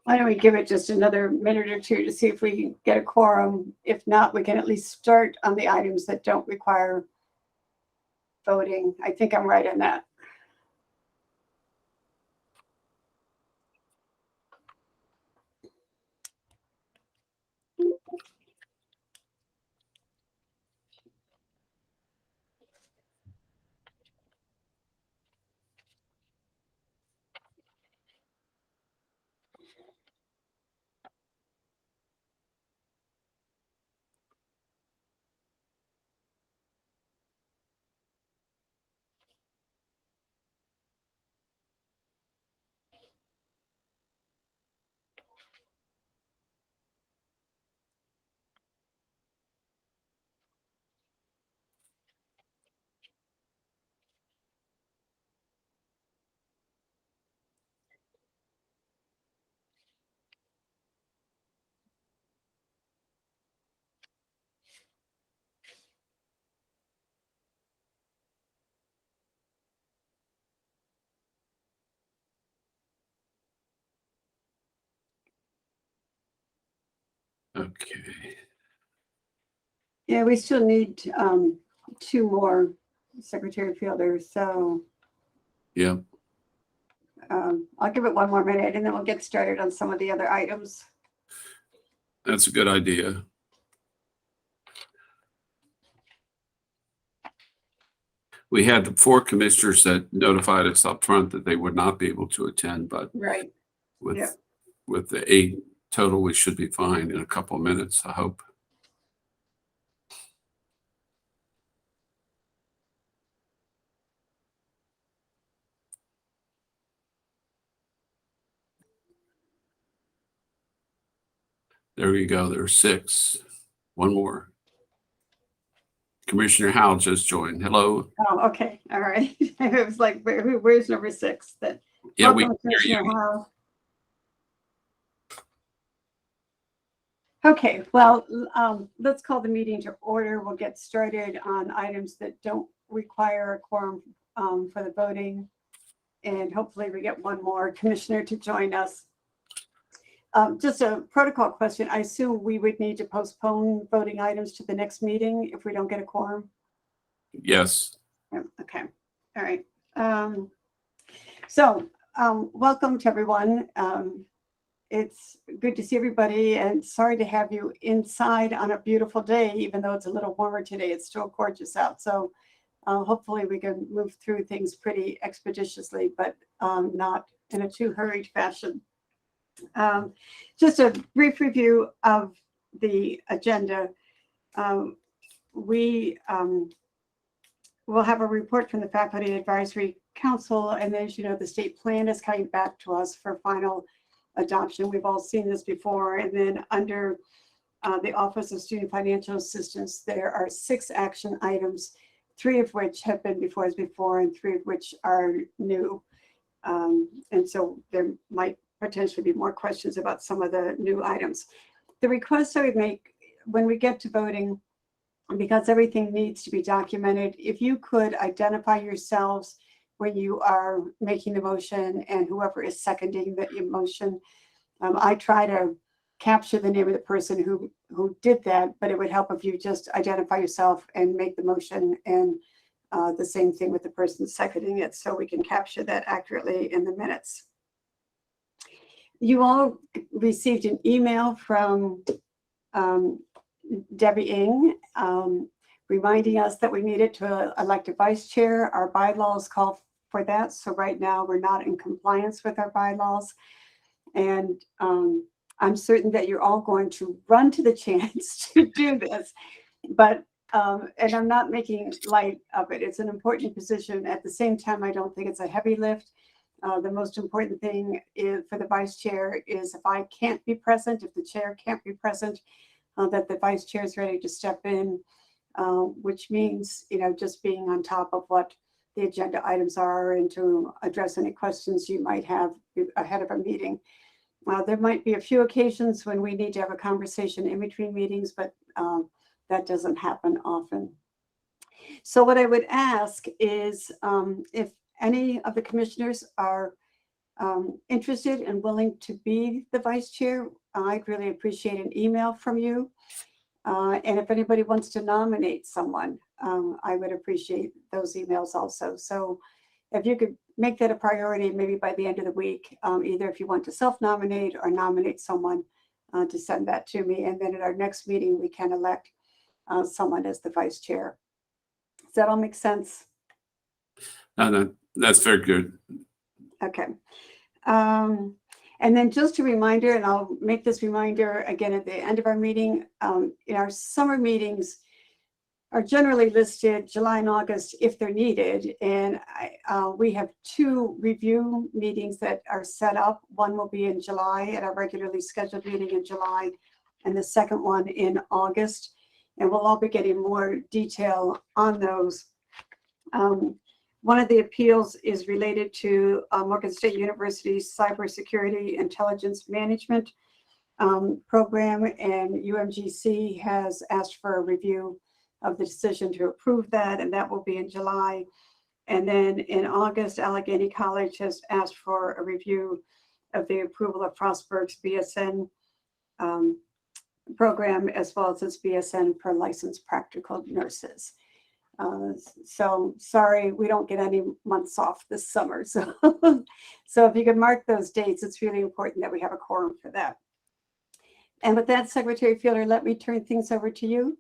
Why don't we give it just another minute or two to see if we can get a quorum? If not, we can at least start on the items that don't require voting. I think I'm right on that. Okay. Yeah, we still need 2 more Secretary Fielders. So Yeah. I'll give it 1 more minute and then we'll get started on some of the other items. That's a good idea. We had the 4 commissioners that notified us up front that they would not be able to attend, but Right. with Yeah. with the 8 total, we should be fine in a couple of minutes, I hope. There you go. There's 6. 1 more. Commissioner Howell just joined. Hello. Oh, okay. All right. It was like, where's number 6? Then. Yeah, Welcome, we hear Commissioner you. Howell. Okay, well, let's call the meeting to order. We'll get started on items that don't require a quorum for the voting. And hopefully we get 1 more commissioner to join us. Just a protocol question. I assume we would need to postpone voting items to the next meeting if we don't get a quorum? Yes. Okay, all right. Welcome to everyone. It's good to see everybody and sorry to have you inside on a beautiful day, even though it's a little warmer today. It's still gorgeous out. So hopefully we can move through things pretty expeditiously, but not in a too hurried fashion. Just a brief review of the agenda. We will have a report from the Faculty Advisory Council, and as you know, the state plan is coming back to us for final adoption. We've all seen this before. And then under the Office of Student Financial Assistance, there are 6 action items, 3 of which have been before us before and 3 of which are new. And so there might potentially be more questions about some of the new items. The request I would make when we get to voting, because everything needs to be documented, if you could identify yourselves when you are making the motion and whoever is seconding the motion. I try to capture the name of the person who did that, but it would help if you just identify yourself and make the motion, and the same thing with the person seconding it, so we can capture that accurately in the minutes. You all received an email from Debbie Ng reminding us that we needed to elect a vice chair. Our bylaws call for that. So right now we're not in compliance with our bylaws. And I'm certain that you're all going to run to the chance to do this. But, and I'm not making light of it. It's an important position. At the same time, I don't think it's a heavy lift. The most important thing is, for the vice chair, is if I can't be present, if the chair can't be present, that the vice chair is ready to step in, which means, just being on top of what the agenda items are and to address any questions you might have ahead of a meeting. There might be a few occasions when we need to have a conversation in between meetings, but that doesn't happen often. So what I would ask is if any of the commissioners are interested and willing to be the vice chair, I'd really appreciate an email from you. And if anybody wants to nominate someone, I would appreciate those emails also. So if you could make that a priority, maybe by the end of the week, either if you want to self-nominate or nominate someone to send that to me. And then at our next meeting, we can elect someone as the vice chair. Does that all make sense? That's very good. Okay. And then just a reminder, and I'll make this reminder again at the end of our meeting, in our summer meetings are generally listed July and August if they're needed. And we have 2 review meetings that are set up. One will be in July at our regularly scheduled meeting in July, and the second one in August. And we'll all be getting more detail on those. One of the appeals is related to Morgan State University's Cybersecurity Intelligence Management program, and UMGC has asked for a review of the decision to approve that, and that will be in July. And then in August, Allegheny College has asked for a review of the approval of Frostburg's BSN program, as well as its BSN for licensed practical nurses. So sorry, we don't get any months off this summer. So, so if you could mark those dates, it's really important that we have a quorum for that. And with that, Secretary Fielder, let me turn things over to you.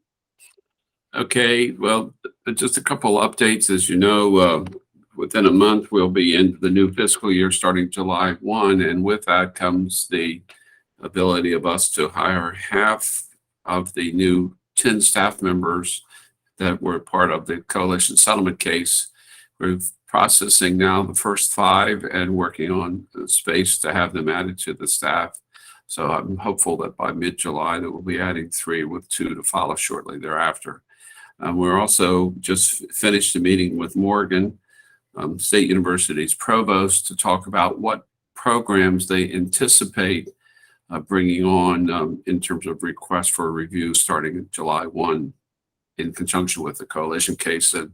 Okay, well, just a couple updates. As you know, within a month, we'll be in the new fiscal year starting July 1. And with that comes the ability of us to hire half of the new 10 staff members that were part of the coalition settlement case. We're processing now the first 5 and working on space to have them added to the staff. So I'm hopeful that by mid-July that we'll be adding 3 with 2 to follow shortly thereafter. We're also just finished a meeting with Morgan State University's provost to talk about what programs they anticipate bringing on in terms of requests for review starting July 1 in conjunction with the coalition case. And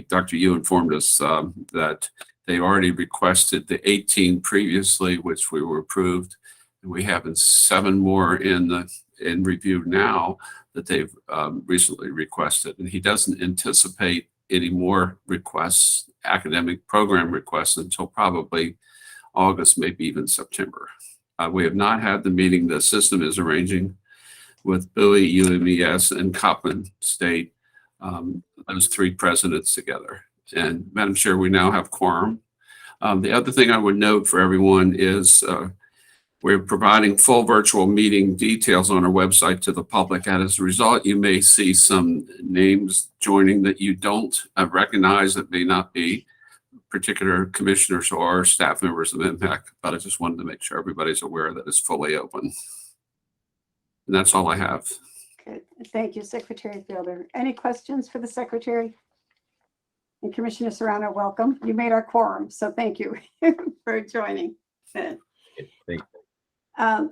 Dr. Yu informed us that they already requested the 18 previously, which we were approved. And we have 7 more in review now that they've recently requested. And he doesn't anticipate any more requests, academic program requests, until probably August, maybe even September. We have not had the meeting the system is arranging with Bowie, UMES, and Coppin State, those 3 presidents together. And Madam Chair, we now have quorum. The other thing I would note for everyone is we're providing full virtual meeting details on our website to the public. And as a result, you may see some names joining that you don't recognize, that may not be particular commissioners or staff members of Impact, but I just wanted to make sure everybody's aware that it's fully open. And that's all I have. Good. Thank you, Secretary Fielder. Any questions for the Secretary? And Commissioner Serrano, welcome. You made our quorum, so thank you for joining. Thank you.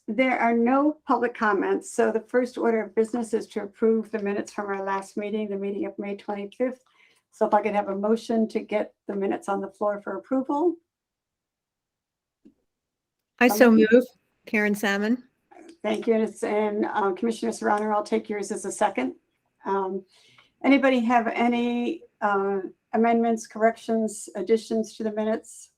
There are no public comments, so the first order of business is to approve the minutes from our last meeting, the meeting of May 25th. So if I could have a motion to get the minutes on the floor for approval. I so move. Karen Salmon. Thank you. And Commissioner Serrano, I'll take yours as a second. Anybody have any amendments, corrections, additions to the minutes?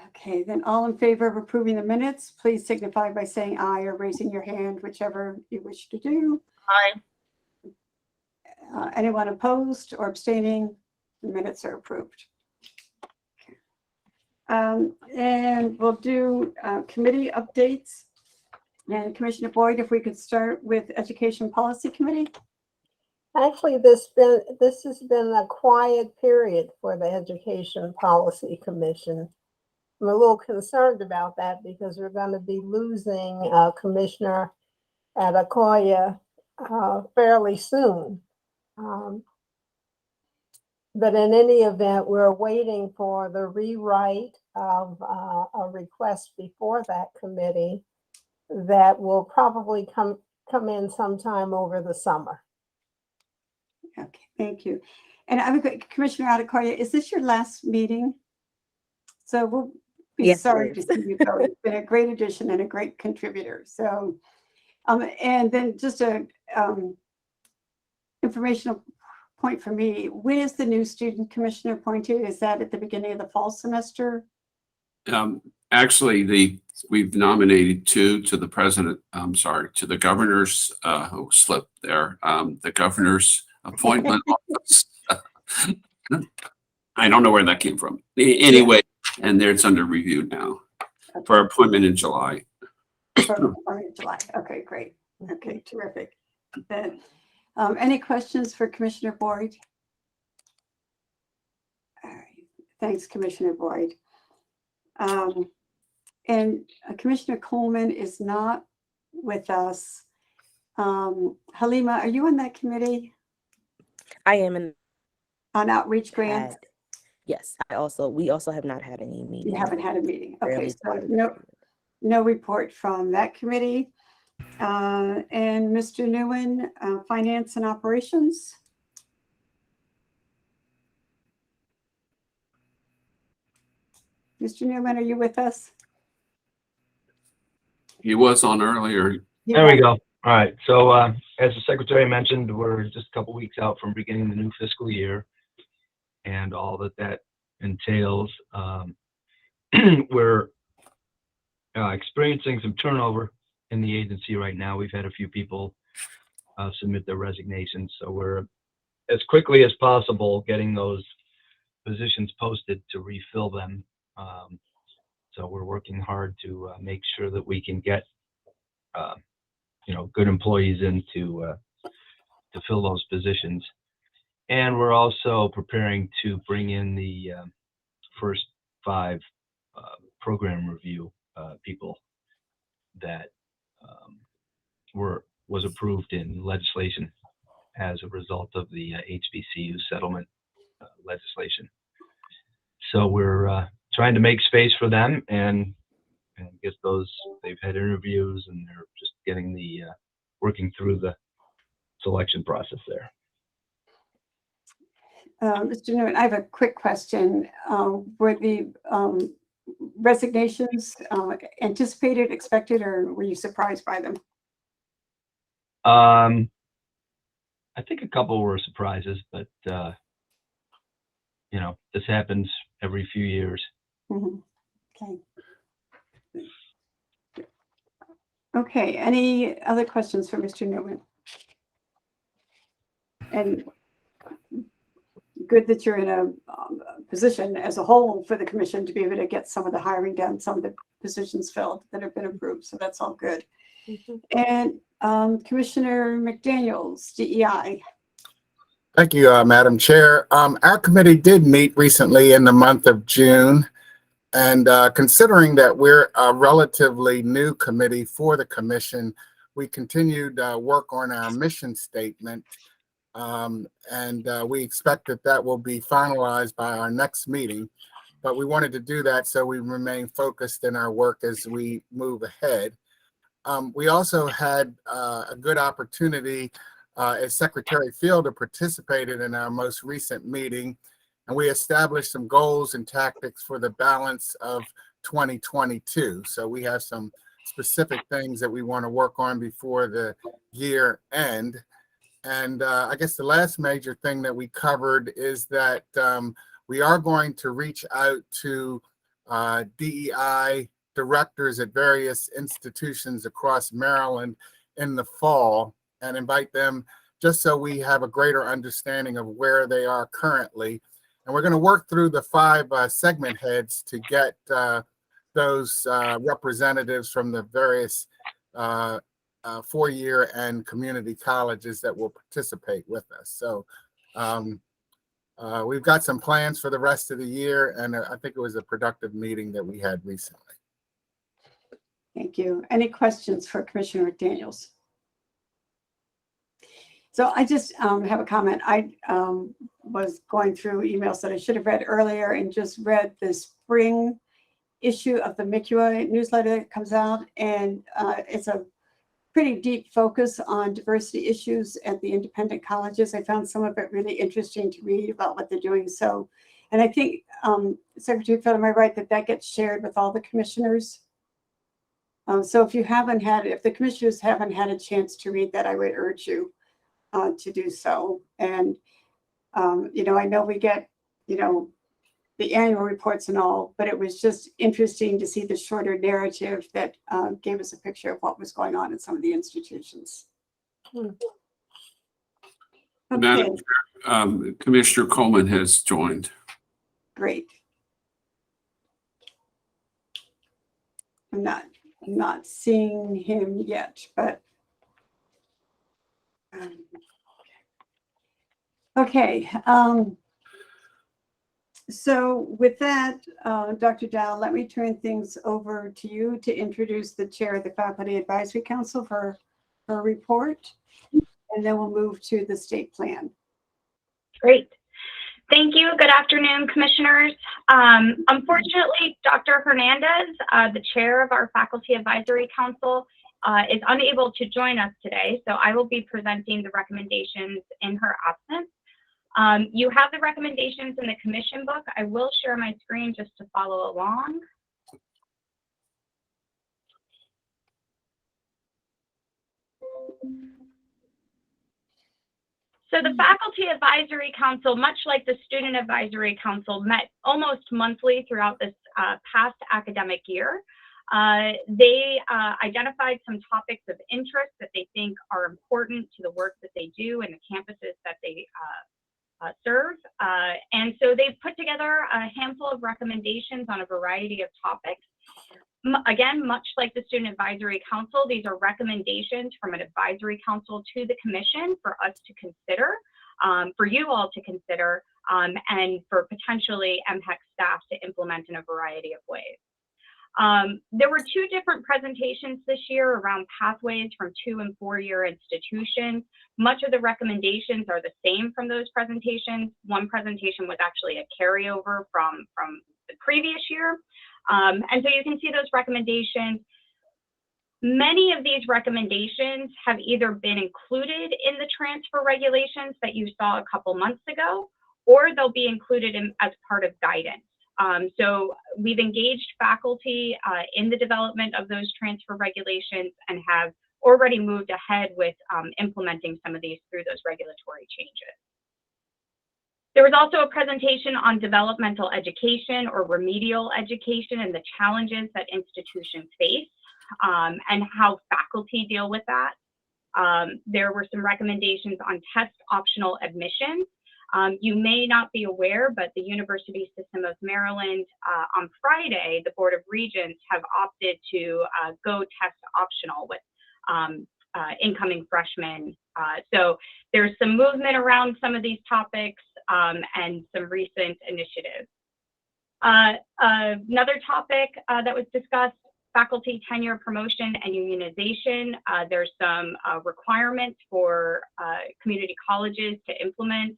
Okay, then all in favor of approving the minutes, please signify by saying aye or raising your hand, whichever you wish to do. Aye. Anyone opposed or abstaining? The minutes are approved. And we'll do committee updates. And Commissioner Boyd, if we could start with Education Policy Committee. Actually, this has been a quiet period for the Education Policy Commission. I'm a little concerned about that because we're going to be losing Commissioner Adekoya fairly soon. But in any event, we're waiting for the rewrite of a request before that committee that will probably come in sometime over the summer. Okay, thank you. And I would, Commissioner Adekoya, is this your last meeting? So we'll be Yes, sorry to please. see you go. It's been a great addition and a great contributor. So, and then just a informational point for me. When is the new student commissioner appointed? Is that at the beginning of the fall semester? Actually, we've nominated two to the president, to the governor's, slip there, the governor's appointment office. I don't know where that came from. Anyway, and there it's under review now for appointment in July. July. Okay, great. Okay, terrific. Then, any questions for Commissioner Boyd? All right. Thanks, Commissioner Boyd. And Commissioner Coleman is not with us. Halima, are you on that committee I am in on outreach grants? yes. We also have not had any meetings. You haven't had a meeting. Okay, Barely so started. no report from that committee. And Mr. Nguyen, Finance and Operations. Mr. Nguyen, are you with us? He was on earlier. There we go. All right. So as the secretary mentioned, we're just a couple weeks out from beginning the new fiscal year and all that entails. We're experiencing some turnover in the agency right now. We've had a few people submit their resignations. So we're as quickly as possible getting those positions posted to refill them. So we're working hard to make sure that we can get good employees in to fill those positions. And we're also preparing to bring in the first 5 program review people that was approved in legislation as a result of the HBCU settlement legislation. So we're trying to make space for them and get those. They've had interviews and they're just getting the working through the selection process there. Mr. Nguyen, I have a quick question. Were the resignations anticipated, expected, or were you surprised by them? I think a couple were surprises, but this happens every few years. Mm-hmm. Okay. Okay, any other questions for Mr. Nguyen? And good that you're in a position as a whole for the commission to be able to get some of the hiring done, some of the positions filled that have been approved. So that's all good. And Commissioner McDaniels, DEI. Thank you, Madam Chair. Our committee did meet recently in the month of June. And considering that we're a relatively new committee for the commission, we continued work on our mission statement. And we expect that will be finalized by our next meeting. But we wanted to do that so we remain focused in our work as we move ahead. We also had a good opportunity as Secretary Fielder participated in our most recent meeting, and we established some goals and tactics for the balance of 2022. So we have some specific things that we want to work on before the year end. And I guess the last major thing that we covered is that we are going to reach out to DEI directors at various institutions across Maryland in the fall and invite them just so we have a greater understanding of where they are currently. And we're going to work through the 5 segment heads to get those representatives from the various 4-year and community colleges that will participate with us. So we've got some plans for the rest of the year, and I think it was a productive meeting that we had recently. Thank you. Any questions for Commissioner McDaniels? So I just have a comment. I was going through emails that I should have read earlier and just read the spring issue of the MICUA newsletter that comes out. And it's a pretty deep focus on diversity issues at the independent colleges. I found some of it really interesting to read about what they're doing. So And I think, Secretary Field, am I right that that gets shared with all the commissioners? So if the commissioners haven't had a chance to read that, I would urge you to do so. And, I know we get, the annual reports and all, but it was just interesting to see the shorter narrative that gave us a picture of what was going on in some of the institutions. Hmm. Okay, Madam Chair, Commissioner Coleman has joined. great. I'm not seeing him yet, but okay. So with that, Dr. Dow, let me turn things over to you to introduce the chair of the Faculty Advisory Council for her report, and then we'll move to the state plan. Great. Thank you. Good afternoon, commissioners. Unfortunately, Dr. Hernandez, the chair of our Faculty Advisory Council, is unable to join us today, so I will be presenting the recommendations in her absence. You have the recommendations in the commission book. I will share my screen just to follow along. So the Faculty Advisory Council, much like the Student Advisory Council, met almost monthly throughout this past academic year. They identified some topics of interest that they think are important to the work that they do and the campuses that they serve. And so they've put together a handful of recommendations on a variety of topics. Again, much like the Student Advisory Council, these are recommendations from an advisory council to the commission for us to consider, for you all to consider, and for potentially MHEC staff to implement in a variety of ways. There were two different presentations this year around pathways from 2- and 4-year institutions. Much of the recommendations are the same from those presentations. One presentation was actually a carryover from the previous year. And so you can see those recommendations. Many of these recommendations have either been included in the transfer regulations that you saw a couple months ago, or they'll be included as part of guidance. So we've engaged faculty in the development of those transfer regulations and have already moved ahead with implementing some of these through those regulatory changes. There was also a presentation on developmental education or remedial education and the challenges that institutions face and how faculty deal with that. There were some recommendations on test optional admissions. You may not be aware, but the University System of Maryland on Friday, the Board of Regents have opted to go test optional with incoming freshmen. So there's some movement around some of these topics and some recent initiatives. Another topic that was discussed, faculty tenure, promotion, and unionization. There's some requirements for community colleges to implement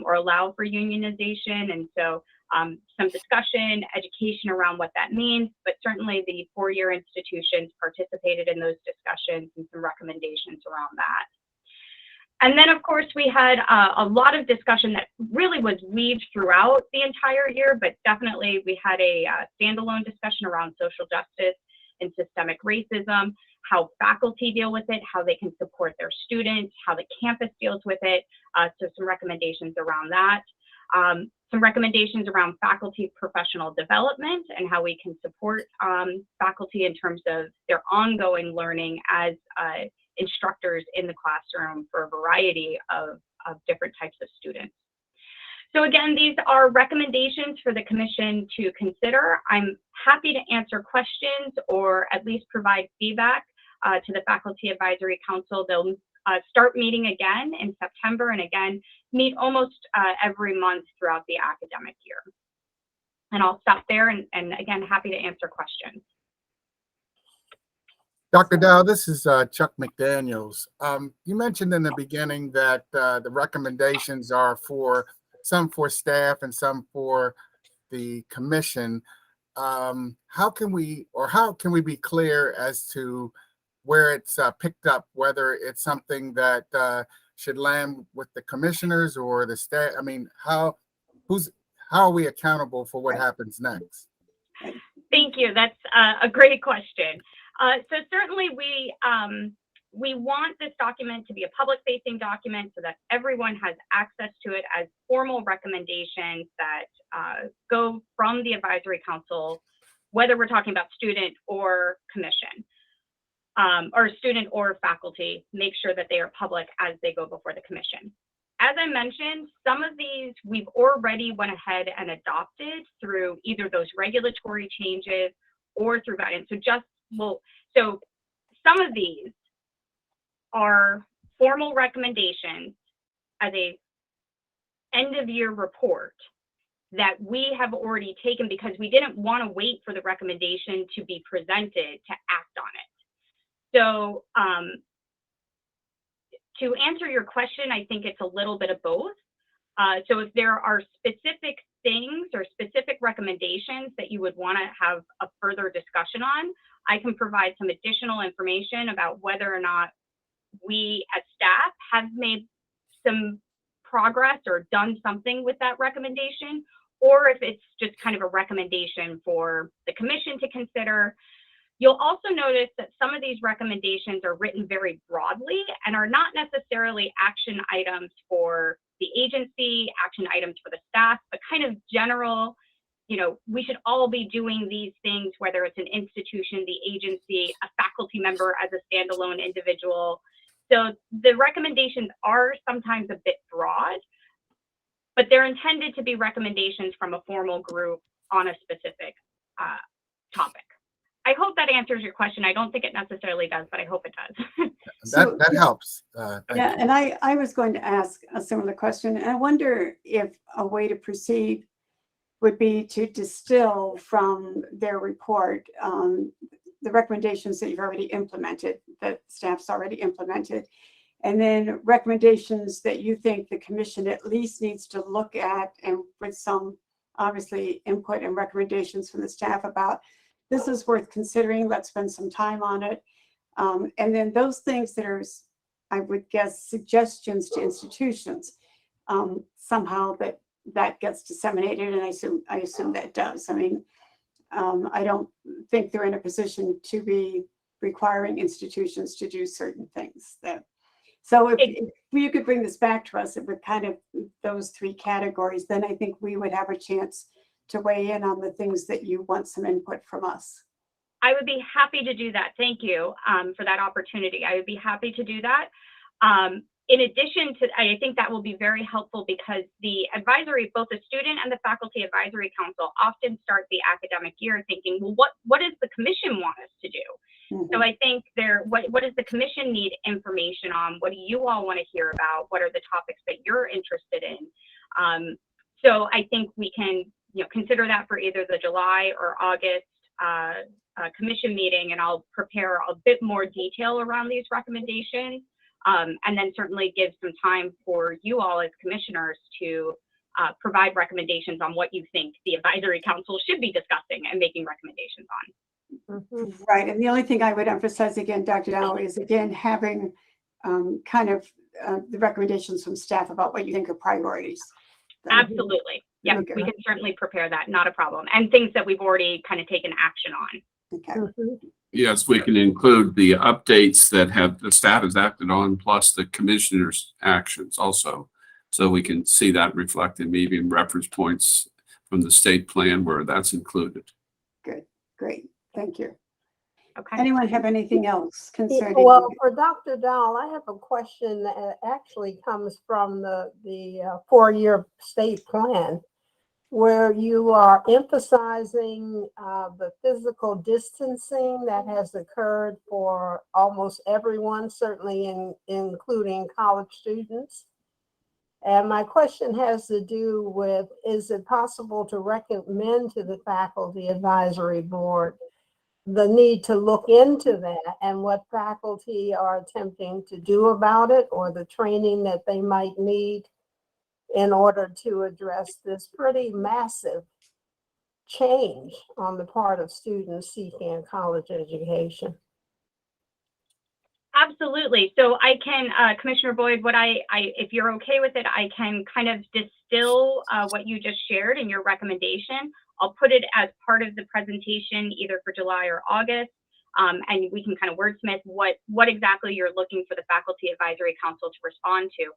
or allow for unionization. And so some discussion, education around what that means, but certainly the 4-year institutions participated in those discussions and some recommendations around that. And then, of course, we had a lot of discussion that really was weaved throughout the entire year, but definitely we had a standalone discussion around social justice and systemic racism, how faculty deal with it, how they can support their students, how the campus deals with it. So some recommendations around that. Some recommendations around faculty professional development and how we can support faculty in terms of their ongoing learning as instructors in the classroom for a variety of different types of students. So again, these are recommendations for the commission to consider. I'm happy to answer questions or at least provide feedback to the Faculty Advisory Council. They'll start meeting again in September and again meet almost every month throughout the academic year. And I'll stop there and again, happy to answer questions. Dr. Dow, this is Chuck McDaniels. You mentioned in the beginning that the recommendations are for some for staff and some for the commission. How can we be clear as to where it's picked up, whether it's something that should land with the commissioners or the staff? I mean, how how are we accountable for what happens next? Thank you. That's a great question. So certainly we want this document to be a public-facing document so that everyone has access to it as formal recommendations that go from the advisory council, whether we're talking about student or commission, or student or faculty. Make sure that they are public as they go before the commission. As I mentioned, some of these we've already went ahead and adopted through either those regulatory changes or through guidance. So some of these are formal recommendations as a end of year report that we have already taken because we didn't want to wait for the recommendation to be presented to act on it. So to answer your question, I think it's a little bit of both. So if there are specific things or specific recommendations that you would want to have a further discussion on, I can provide some additional information about whether or not we as staff have made some progress or done something with that recommendation, or if it's just kind of a recommendation for the commission to consider. You'll also notice that some of these recommendations are written very broadly and are not necessarily action items for the agency, action items for the staff, but kind of general, we should all be doing these things, whether it's an institution, the agency, a faculty member as a standalone individual. So the recommendations are sometimes a bit broad, but they're intended to be recommendations from a formal group on a specific topic. I hope that answers your question. I don't think it necessarily does, but I hope it does. That helps. Thank Yeah, you. and I was going to ask a similar question, and I wonder if a way to proceed would be to distill from their report the recommendations that you've already implemented, that staff's already implemented, and then recommendations that you think the commission at least needs to look at, and with some obviously input and recommendations from the staff about this is worth considering, let's spend some time on it. And then those things that are, I would guess, suggestions to institutions, somehow that gets disseminated, and I assume that does. I mean, I don't think they're in a position to be requiring institutions to do certain things. So if you could bring this back to us with kind of those three categories, then I think we would have a chance to weigh in on the things that you want some input from us. I would be happy to do that. Thank you for that opportunity. I would be happy to do that. In addition to, I think that will be very helpful because the advisory, both the student and the faculty advisory council often start the academic year thinking, well, what does the commission want us to do? Mm-hmm. So I think what does the commission need information on? What do you all want to hear about? What are the topics that you're interested in? So I think we can consider that for either the July or August commission meeting, and I'll prepare a bit more detail around these recommendations, and then certainly give some time for you all as commissioners to provide recommendations on what you think the advisory council should be discussing and making recommendations on. Mm-hmm. Right, and the only thing I would emphasize again, Dr. Dowell, is again having kind of the recommendations from staff about what you think are priorities. Absolutely. Yeah, Okay. We can certainly prepare that, not a problem. And things that we've already kind of taken action on. Okay. Yes, we can include the updates that the staff has acted on, plus the commissioner's actions also. So we can see that reflected, maybe in reference points from the state plan where that's included. Good, great, thank you. Okay. Anyone have anything else concerning? Well, for Dr. Dahl, I have a question that actually comes from the 4-year state plan, where you are emphasizing the physical distancing that has occurred for almost everyone, certainly including college students. And my question has to do with, is it possible to recommend to the faculty advisory board the need to look into that and what faculty are attempting to do about it, or the training that they might need in order to address this pretty massive change on the part of students seeking a college education? Absolutely. So I can, Commissioner Boyd, if you're okay with it, I can kind of distill what you just shared in your recommendation. I'll put it as part of the presentation either for July or August, and we can kind of wordsmith what exactly you're looking for the Faculty Advisory Council to respond to.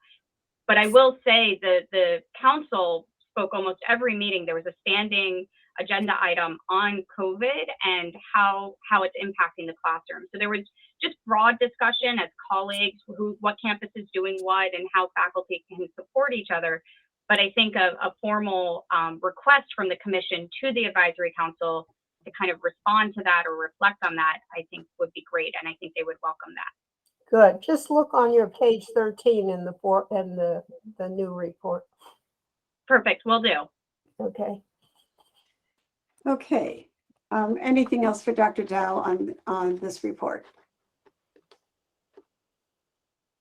But I will say the council spoke almost every meeting. There was a standing agenda item on COVID and how it's impacting the classroom. So there was just broad discussion as colleagues, what campus is doing what and how faculty can support each other. But I think a formal request from the commission to the advisory council to kind of respond to that or reflect on that, I think would be great. And I think they would welcome that. Good. Just look on your page 13 in the new report. Perfect. Will do. Okay. Okay. Anything else for Dr. Dow on this report?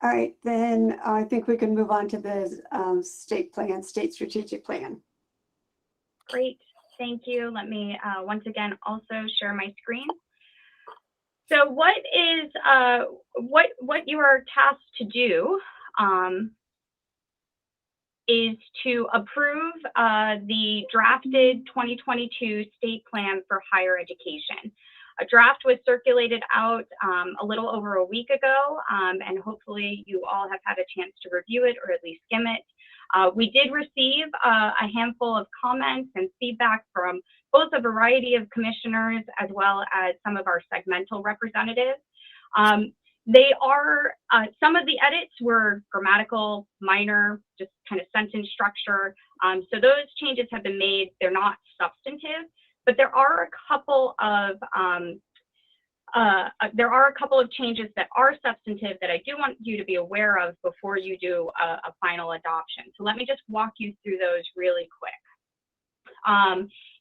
All right, then I think we can move on to the state strategic plan. Great. Thank you. Let me once again also share my screen. So what you are tasked to do is to approve the drafted 2022 state plan for higher education. A draft was circulated out a little over a week ago, and hopefully you all have had a chance to review it or at least skim it. We did receive a handful of comments and feedback from both a variety of commissioners as well as some of our segmental representatives. They are, some of the edits were grammatical, minor, just kind of sentence structure. So those changes have been made. They're not substantive, but there are a couple of changes that are substantive that I do want you to be aware of before you do a final adoption. So let me just walk you through those really quick.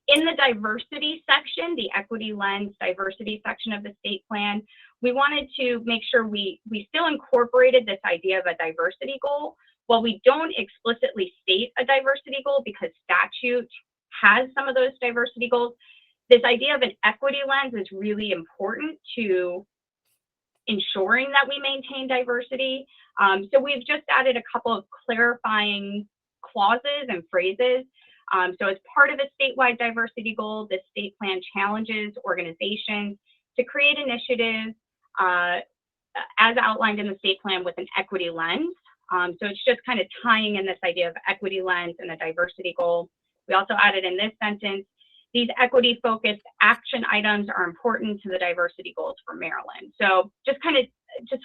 In the diversity section, the equity lens diversity section of the state plan, we wanted to make sure we still incorporated this idea of a diversity goal. While we don't explicitly state a diversity goal because statute has some of those diversity goals, this idea of an equity lens is really important to ensuring that we maintain diversity. So we've just added a couple of clarifying clauses and phrases. So as part of a statewide diversity goal, this state plan challenges organizations to create initiatives as outlined in the state plan with an equity lens. So it's just kind of tying in this idea of equity lens and a diversity goal. We also added in this sentence, these equity-focused action items are important to the diversity goals for Maryland. So just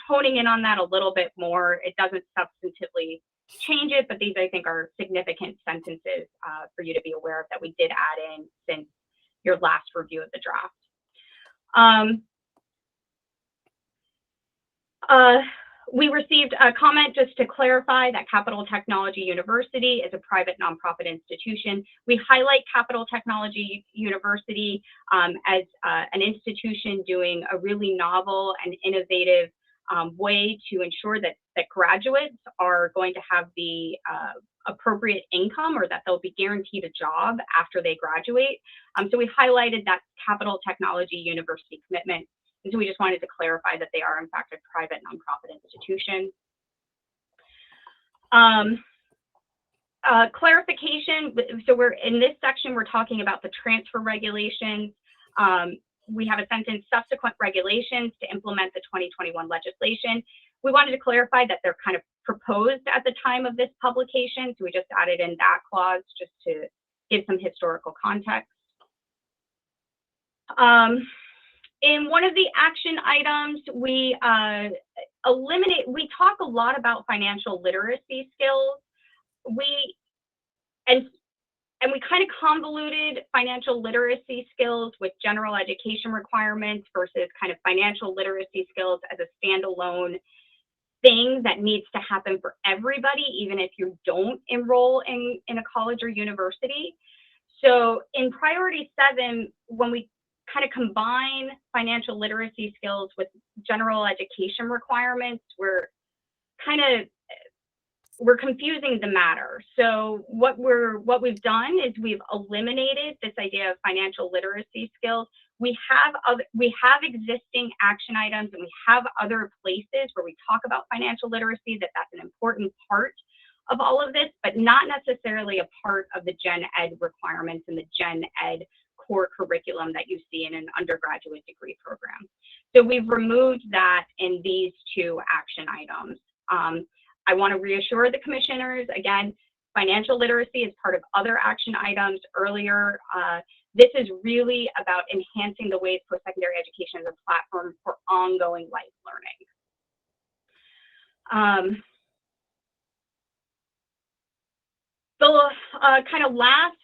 honing in on that a little bit more. It doesn't substantively change it, but these I think are significant sentences for you to be aware of that we did add in since your last review of the draft. We received a comment just to clarify that Capital Technology University is a private nonprofit institution. We highlight Capital Technology University as an institution doing a really novel and innovative way to ensure that graduates are going to have the appropriate income or that they'll be guaranteed a job after they graduate. So we highlighted that Capital Technology University commitment. And so we just wanted to clarify that they are in fact a private nonprofit institution. Clarification, so we're in this section, we're talking about the transfer regulations. We have a sentence, subsequent regulations to implement the 2021 legislation. We wanted to clarify that they're kind of proposed at the time of this publication. So we just added in that clause just to give some historical context. In one of the action items, we talk a lot about financial literacy skills. We kind of convoluted financial literacy skills with general education requirements versus kind of financial literacy skills as a standalone thing that needs to happen for everybody, even if you don't enroll in a college or university. So in priority 7, when we kind of combine financial literacy skills with general education requirements, we're confusing the matter. So what we've done is we've eliminated this idea of financial literacy skills. we have existing action items, and we have other places where we talk about financial literacy, that's an important part of all of this, but not necessarily a part of the Gen Ed requirements and the Gen Ed core curriculum that you see in an undergraduate degree program. So we've removed that in these two action items. I want to reassure the commissioners, again, financial literacy is part of other action items earlier. This is really about enhancing the ways post-secondary education is a platform for ongoing life learning. The kind of last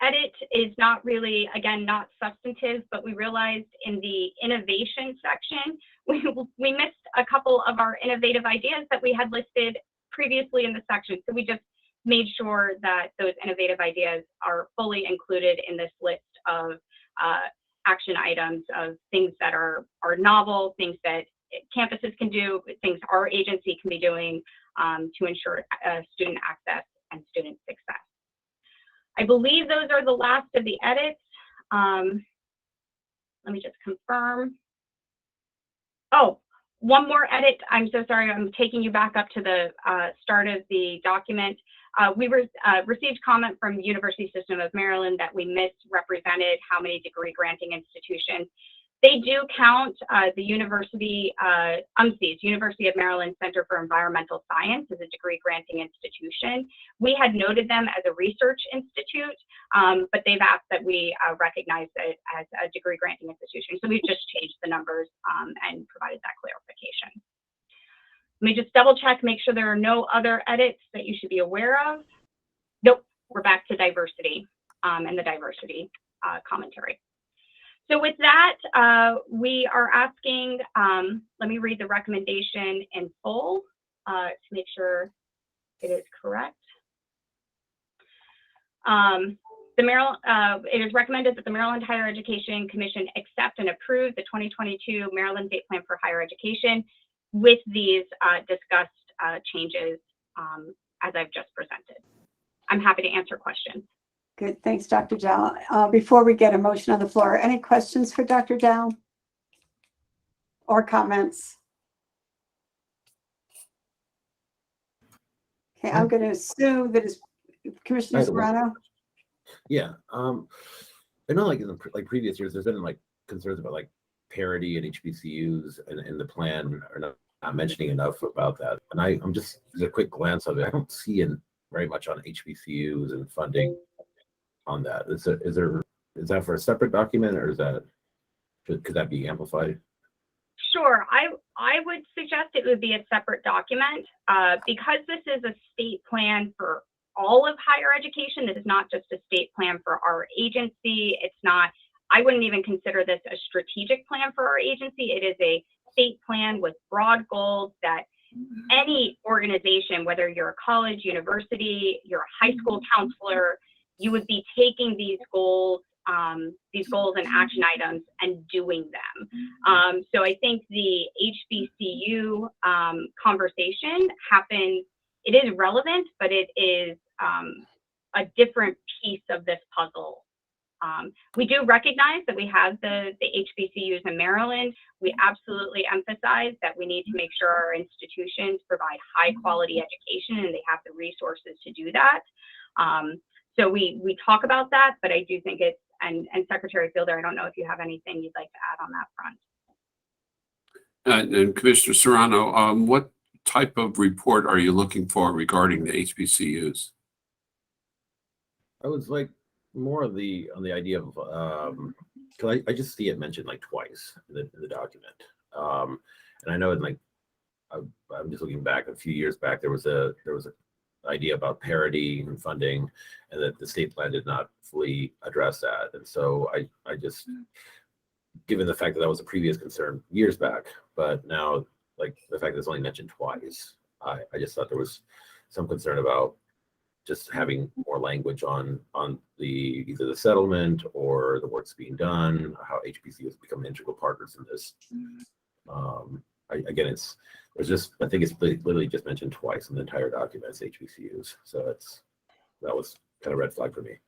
edit is not really, again, not substantive, but we realized in the innovation section, we missed a couple of our innovative ideas that we had listed previously in the section. So we just made sure that those innovative ideas are fully included in this list of action items of things that are novel, things that campuses can do, things our agency can be doing to ensure student access and student success. I believe those are the last of the edits. Let me just confirm. Oh, one more edit. I'm so sorry. I'm taking you back up to the start of the document. We received comment from the University System of Maryland that we misrepresented how many degree granting institutions. They do count the University, UMC's, University of Maryland Center for Environmental Science, as a degree granting institution. We had noted them as a research institute, but they've asked that we recognize it as a degree granting institution. So we've just changed the numbers and provided that clarification. Let me just double check, make sure there are no other edits that you should be aware of. Nope, we're back to diversity and the diversity commentary. So with that, we are asking, let me read the recommendation in full to make sure it is correct. It is recommended that the Maryland Higher Education Commission accept and approve the 2022 Maryland State Plan for Higher Education with these discussed changes as I've just presented. I'm happy to answer questions. Good, thanks, Dr. Dow. Before we get a motion on the floor, any questions for Dr. Dow or comments? Okay, I'm going to assume that is Commissioner Serrano. Yeah, I know, like in the previous years, there's been like concerns about like parity and HBCUs, and the plan are not mentioning enough about that. And I'm just, as a quick glance of it, I don't see very much on HBCUs and funding on that. Is that for a separate document, or could that be amplified? Sure, I would suggest it would be a separate document because this is a state plan for all of higher education. This is not just a state plan for our agency. It's not, I wouldn't even consider this a strategic plan for our agency. It is a state plan with broad goals that any organization, whether you're a college, university, you're a high school counselor, you would be taking these goals and action items and doing them. So I think the HBCU conversation happens, it is relevant, but it is a different piece of this puzzle. We do recognize that we have the HBCUs in Maryland. We absolutely emphasize that we need to make sure our institutions provide high quality education and they have the resources to do that. So we talk about that, but I do think it's, and Secretary Fielder, I don't know if you have anything you'd like to add on that front. And Commissioner Serrano, what type of report are you looking for regarding the HBCUs? I was like more on the idea of, because I just see it mentioned like twice in the document. And I know in like, I'm just looking back a few years back, there was a idea about parity and funding, and that the state plan did not fully address that. And so I just, given the fact that that was a previous concern years back, but now like the fact that it's only mentioned twice, I just thought there was some concern about just having more language on either the settlement or the work's being done, how HBCUs become integral partners in this. Again, I think it's literally just mentioned twice in the entire document, it's HBCUs. So that was kind of red flag for me.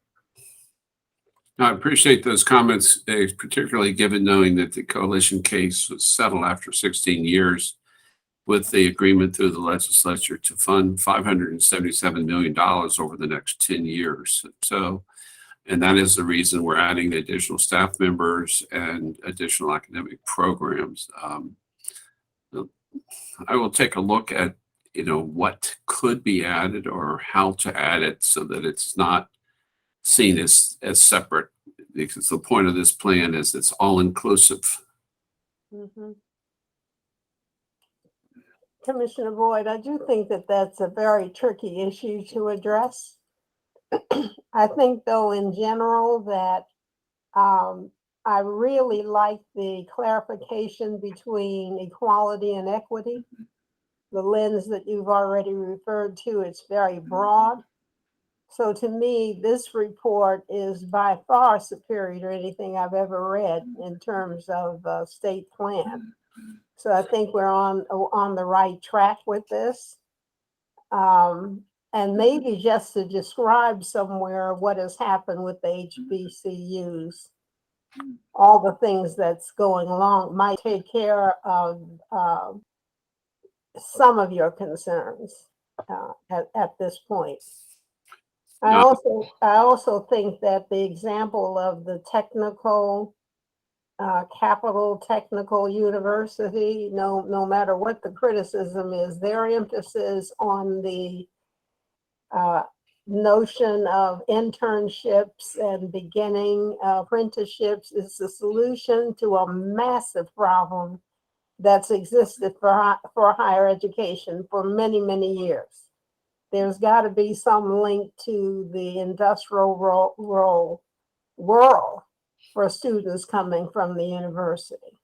I appreciate those comments, particularly given knowing that the coalition case was settled after 16 years with the agreement through the legislature to fund $577 million over the next 10 years. So, and that is the reason we're adding additional staff members and additional academic programs. I will take a look at, what could be added or how to add it so that it's not seen as separate, because the point of this plan is it's all inclusive. Mhm. Commissioner Boyd, I do think that that's a very tricky issue to address. I think, though, in general, that I really like the clarification between equality and equity. The lens that you've already referred to, it's very broad. So to me, this report is by far superior to anything I've ever read in terms of state plan. So I think we're on the right track with this. And maybe just to describe somewhere what has happened with the HBCUs, all the things that's going along might take care of some of your concerns at this point. I also think that the example of the technical Capital Technical University, no matter what the criticism is, their emphasis on the notion of internships and beginning apprenticeships is the solution to a massive problem that's existed for higher education for many, many years. There's got to be some link to the industrial world for students coming from the university.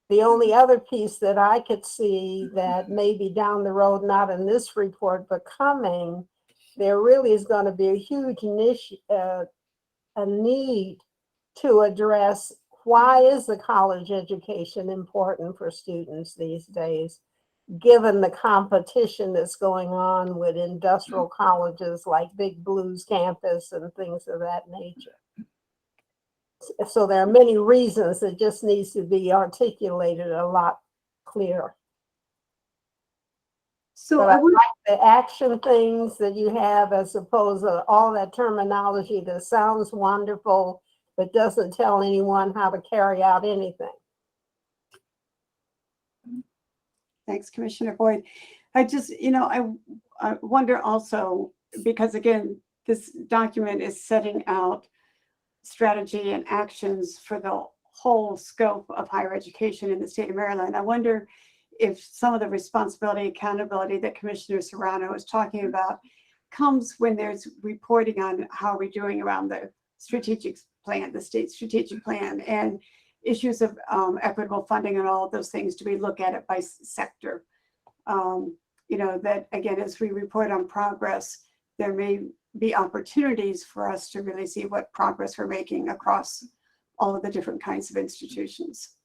The only other piece that I could see that maybe down the road, not in this report, but coming, there really is going to be a huge a need to address why is the college education important for students these days, given the competition that's going on with industrial colleges like Big Blues campus and things of that nature. So there are many reasons that just needs to be articulated a lot clearer. So But I I would, like the action things that you have as opposed to all that terminology that sounds wonderful, but doesn't tell anyone how to carry out anything. thanks, Commissioner Boyd. I just, I wonder also, because again, this document is setting out strategy and actions for the whole scope of higher education in the state of Maryland. I wonder if some of the responsibility, accountability that Commissioner Serrano is talking about comes when there's reporting on how we're doing around the strategic plan, the state strategic plan, and issues of equitable funding and all of those things. Do we look at it by sector? That again, as we report on progress, there may be opportunities for us to really see what progress we're making across all of the different kinds of institutions.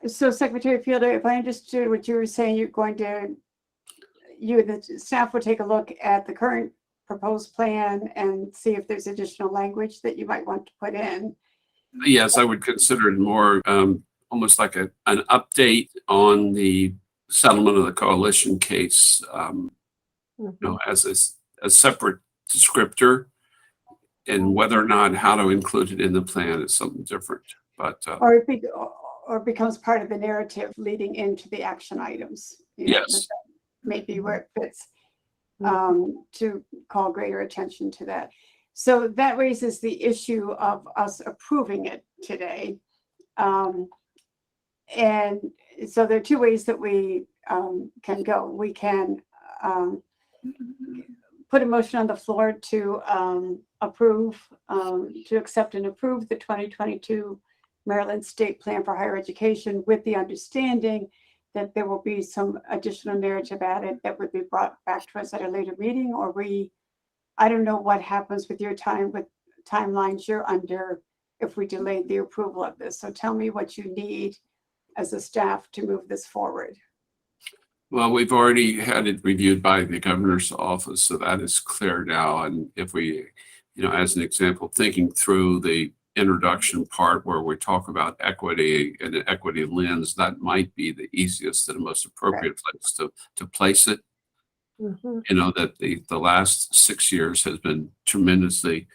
So Secretary Fielder, if I understood what you were saying, you and the staff will take a look at the current proposed plan and see if there's additional language that you might want to put in. Yes, I would consider it more almost like an update on the settlement of the coalition case, as a separate descriptor, and whether or not how to include it in the plan is something different. But or it becomes part of the narrative leading into the action items. Yes, maybe where it fits, to call greater attention to that. So that raises the issue of us approving it today. And so there are two ways that we can go. We can put a motion on the floor to accept and approve the 2022 Maryland State Plan for Higher Education, with the understanding that there will be some additional narrative added that would be brought back to us at a later meeting, or I don't know what happens with your timelines you're under if we delayed the approval of this. So tell me what you need as a staff to move this forward. Well, we've already had it reviewed by the governor's office, so that is clear now. And if we, as an example, thinking through the introduction part where we talk about equity and an equity lens, that might be the easiest and the most appropriate place to place it. That the last 6 years has been tremendously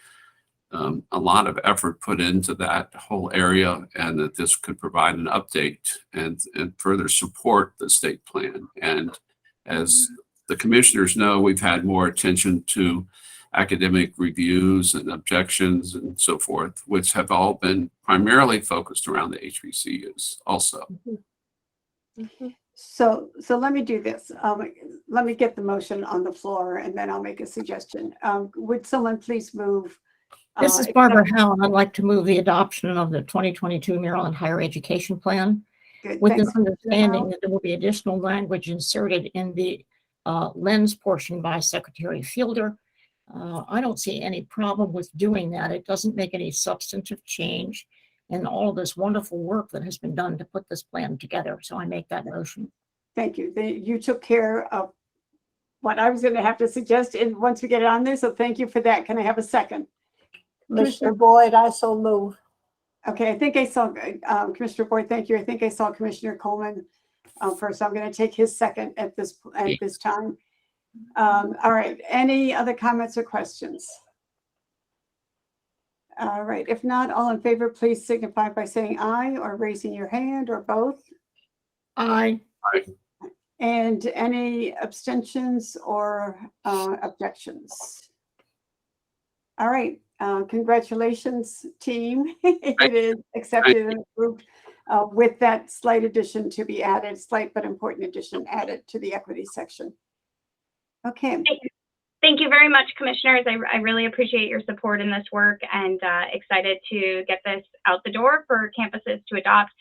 a lot of effort put into that whole area, and that this could provide an update and further support the state plan. And as the commissioners know, we've had more attention to academic reviews and objections and so forth, which have all been primarily focused around the HBCUs also. So let me do this. Let me get the motion on the floor and then I'll make a suggestion. Would someone please move? This is Barbara Howell. I'd like to move the adoption of the 2022 Maryland Higher Education Plan with this understanding that there will be additional language inserted in the lens portion by Secretary Fielder. I don't see any problem with doing that. It doesn't make any substantive change in all of this wonderful work that has been done to put this plan together. So I make that motion. Thank you. You took care of what I was going to have to suggest once we get it on there. So thank you for that. Can I have a second? Commissioner Boyd, I so move. Okay, I think I saw Commissioner Boyd. Thank you. I think I saw Commissioner Coleman first. I'm going to take his second at this time. All right. Any other comments or questions? All right. If not, all in favor, please signify by saying aye or raising your hand or both. Aye. And any abstentions or objections? All right. Congratulations, team. It is accepted and approved with that slight addition to be added, slight but important addition added to the equity section. Okay. Thank you very much, commissioners. I really appreciate your support in this work and excited to get this out the door for campuses to adopt.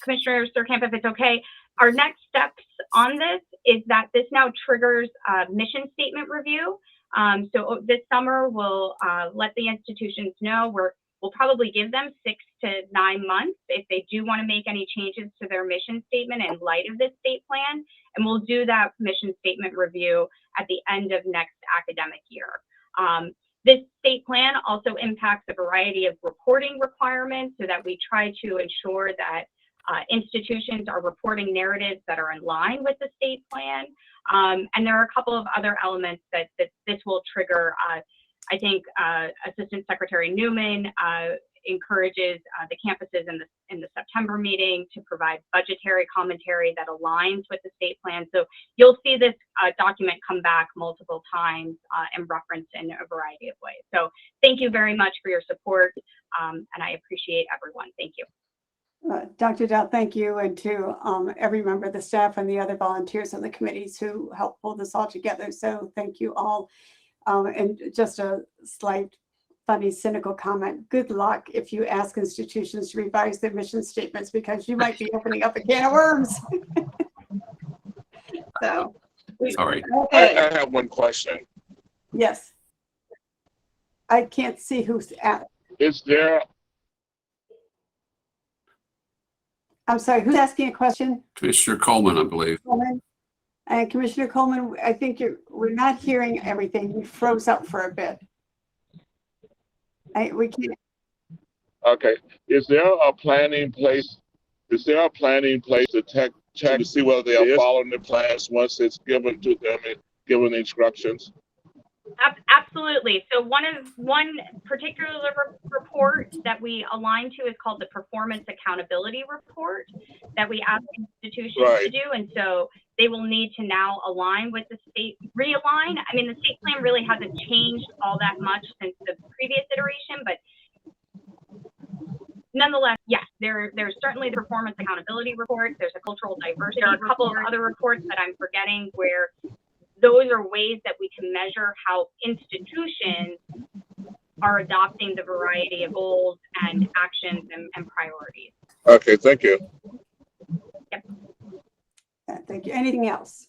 Commissioner Surkamp, if it's okay, our next steps on this is that this now triggers mission statement review. So this summer, we'll let the institutions know. We'll probably give them 6 to 9 months if they do want to make any changes to their mission statement in light of this state plan. And we'll do that mission statement review at the end of next academic year. This state plan also impacts a variety of reporting requirements so that we try to ensure that institutions are reporting narratives that are in line with the state plan. And there are a couple of other elements that this will trigger. I think Assistant Secretary Newman encourages the campuses in the September meeting to provide budgetary commentary that aligns with the state plan. So you'll see this document come back multiple times and referenced in a variety of ways. So thank you very much for your support, and I appreciate everyone. Thank you. Dr. Dowd, thank you, and to every member of the staff and the other volunteers on the committees who helped pull this all together. So thank you all. And just a slight, funny, cynical comment. Good luck if you ask institutions to revise their mission statements, because you might be opening up a can of worms. So, Sorry. Okay. I have one question. Yes. I can't see who's at. Is there? I'm sorry, who's asking a question? Commissioner Coleman, I believe. Coleman? And Commissioner Coleman, I think we're not hearing everything. You froze up for a bit. We can't. Okay. Is there a plan in place? Is there a plan in place to check to see whether they are following the plans once it's given to them and given instructions? Absolutely. So one particular report that we align to is called the Performance Accountability Report that we ask institutions to do. And so they will need to now align with the state, realign. I mean, the state plan really hasn't changed all that much since the previous iteration, but nonetheless, yes, there's certainly the Performance Accountability Report. There's a Cultural Diversity, a couple of other reports that I'm forgetting where those are ways that we can measure how institutions are adopting the variety of goals and actions and priorities. Okay, thank you. Yep. Thank you. Anything else?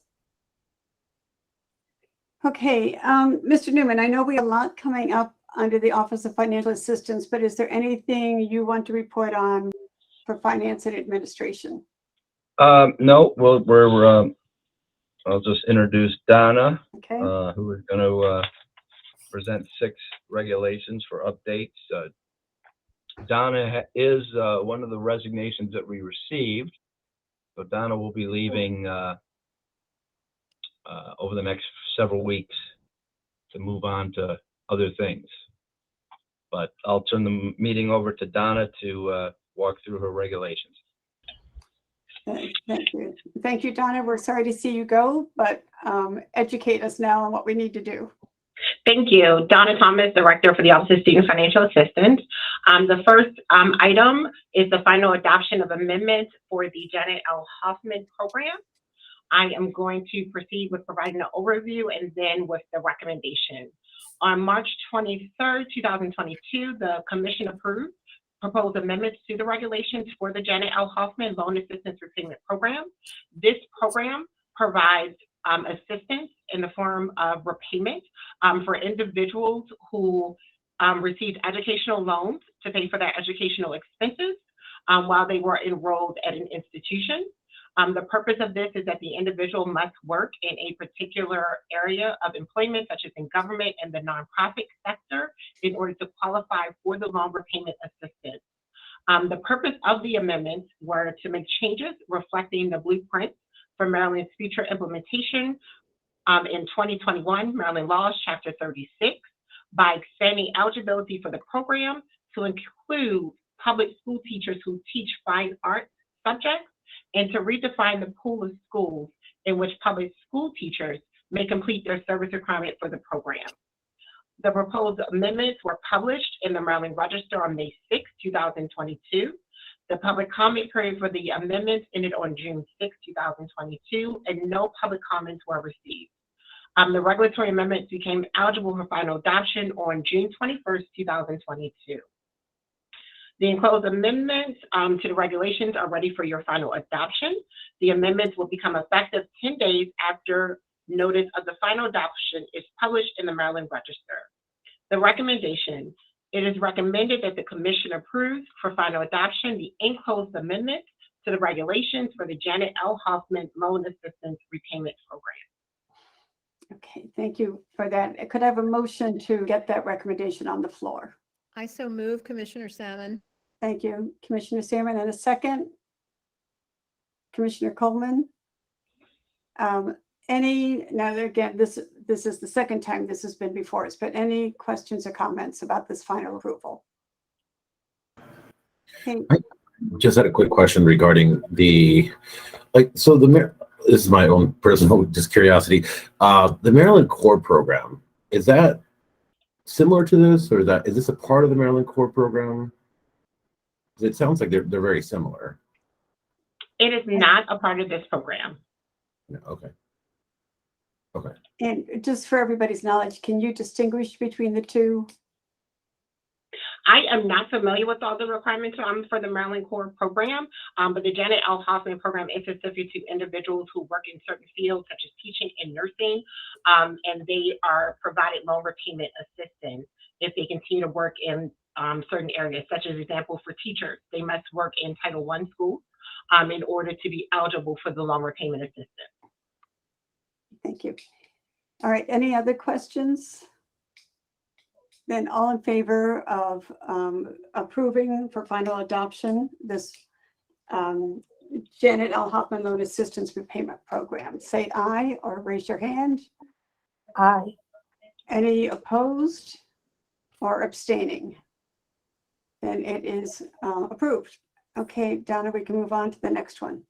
Okay, Mr. Newman, I know we have a lot coming up under the Office of Financial Assistance, but is there anything you want to report on for finance and administration? No, I'll just introduce Donna, Okay, who is going to present 6 regulations for updates. Donna is one of the resignations that we received. So Donna will be leaving over the next several weeks to move on to other things. But I'll turn the meeting over to Donna to walk through her regulations. thank you. Thank you, Donna. We're sorry to see you go, but educate us now on what we need to do. Thank you. Donna Thomas, Director for the Office of Student Financial Assistance. The first item is the final adoption of amendments for the Janet L. Hoffman program. I am going to proceed with providing an overview and then with the recommendation. On March 23rd, 2022, the Commission approved proposed amendments to the regulations for the Janet L. Hoffman Loan Assistance Repayment Program. This program provides assistance in the form of repayment for individuals who received educational loans to pay for their educational expenses while they were enrolled at an institution. The purpose of this is that the individual must work in a particular area of employment, such as in government and the nonprofit sector, in order to qualify for the loan repayment assistance. The purpose of the amendments were to make changes reflecting the blueprint for Maryland's future implementation in 2021, Maryland Laws, Chapter 36, by expanding eligibility for the program to include public school teachers who teach fine arts subjects, and to redefine the pool of schools in which public school teachers may complete their service requirement for the program. The proposed amendments were published in the Maryland Register on May 6, 2022. The public comment period for the amendments ended on June 6, 2022, and no public comments were received. The regulatory amendments became eligible for final adoption on June 21st, 2022. The enclosed amendments to the regulations are ready for your final adoption. The amendments will become effective 10 days after notice of the final adoption is published in the Maryland Register. The recommendation: it is recommended that the Commission approves for final adoption the enclosed amendments to the regulations for the Janet L. Hoffman Loan Assistance Repayment Program. Okay, thank you for that. Could I have a motion to get that recommendation on the floor? I so move, Commissioner Salmon. Thank you, Commissioner Salmon. And a second, Commissioner Coleman. Now again, this is the second time this has been before us, but any questions or comments about this final approval? Okay. I just had a quick question regarding this is my own personal just curiosity. The Maryland Core program, is that similar to this, or is this a part of the Maryland Core program? It sounds like they're very similar. It is not a part of this program. Yeah, okay. Okay. And just for everybody's knowledge, can you distinguish between the two? I am not familiar with all the requirements for the Maryland Core program, but the Janet L. Hoffman program is specific to individuals who work in certain fields such as teaching and nursing, and they are provided loan repayment assistance if they continue to work in certain areas, such as example for teachers, they must work in Title I schools in order to be eligible for the loan repayment assistance. Thank you. All right, any other questions? Then all in favor of approving for final adoption this Janet L. Hoffman Loan Assistance Repayment Program, say aye or raise your hand. Aye. Any opposed or abstaining? Then it is approved. Okay, Donna, we can move on to the next one.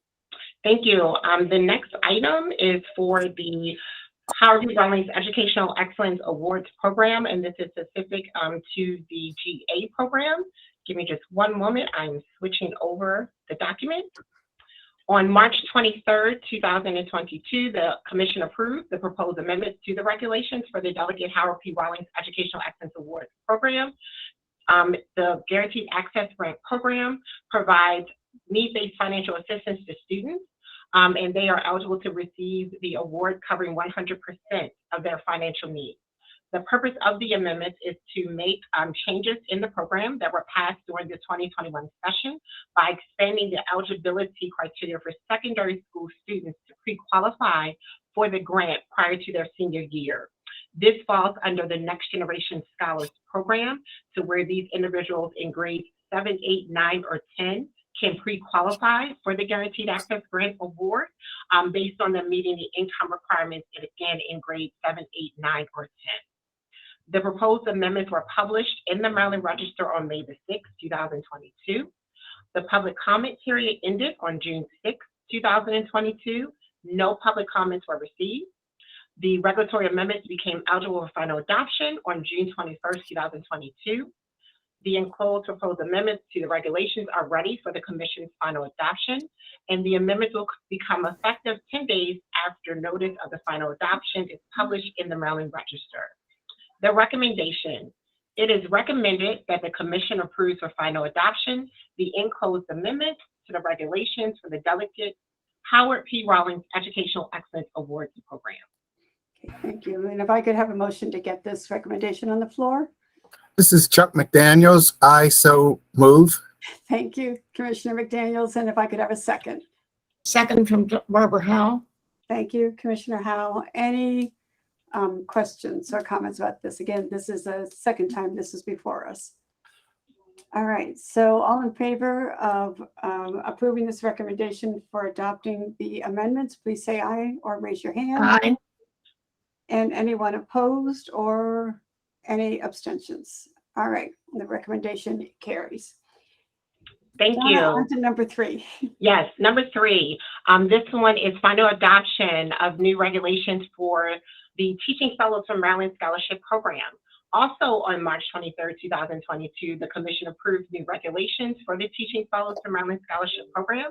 Thank you. The next item is for the Howard B. Rawlings Educational Excellence Awards Program, and this is specific to the GA program. Give me just one moment. I'm switching over the document. On March 23rd, 2022, the Commission approved the proposed amendments to the regulations for the Delegate Howard P. Rawlings Educational Excellence Awards Program. The Guaranteed Access Grant Program provides need-based financial assistance to students, and they are eligible to receive the award covering 100% of their financial needs. The purpose of the amendments is to make changes in the program that were passed during the 2021 session by expanding the eligibility criteria for secondary school students to pre-qualify for the grant prior to their senior year. This falls under the Next Generation Scholars Program, so where these individuals in grades 7, 8, 9, or 10 can pre-qualify for the Guaranteed Access Grant Award based on them meeting the income requirements, and again, in grades 7, 8, 9, or 10. The proposed amendments were published in the Maryland Register on May the 6th, 2022. The public comment period ended on June 6th, 2022. No public comments were received. The regulatory amendments became eligible for final adoption on June 21st, 2022. The enclosed proposed amendments to the regulations are ready for the Commission's final adoption, and the amendments will become effective 10 days after notice of the final adoption is published in the Maryland Register. The recommendation: it is recommended that the Commission approves for final adoption the enclosed amendments to the regulations for the Delegate Howard P. Rawlings Educational Excellence Awards Program. Okay, thank you. And if I could have a motion to get this recommendation on the floor? This is Chuck McDaniels. I so move. Thank you, Commissioner McDaniels. And if I could have a second? Second from Barbara Howe. Thank you, Commissioner Howell. Any questions or comments about this? Again, this is the second time this is before us. All right, so all in favor of approving this recommendation for adopting the amendments, please say aye or raise your hand. Aye. And anyone opposed or any abstentions? All right, the recommendation carries. Thank Donna, you. on to number 3. Yes, number 3. This one is final adoption of new regulations for the Teaching Fellows from Maryland Scholarship Program. Also on March 23rd, 2022, the Commission approved new regulations for the Teaching Fellows from Maryland Scholarship Program.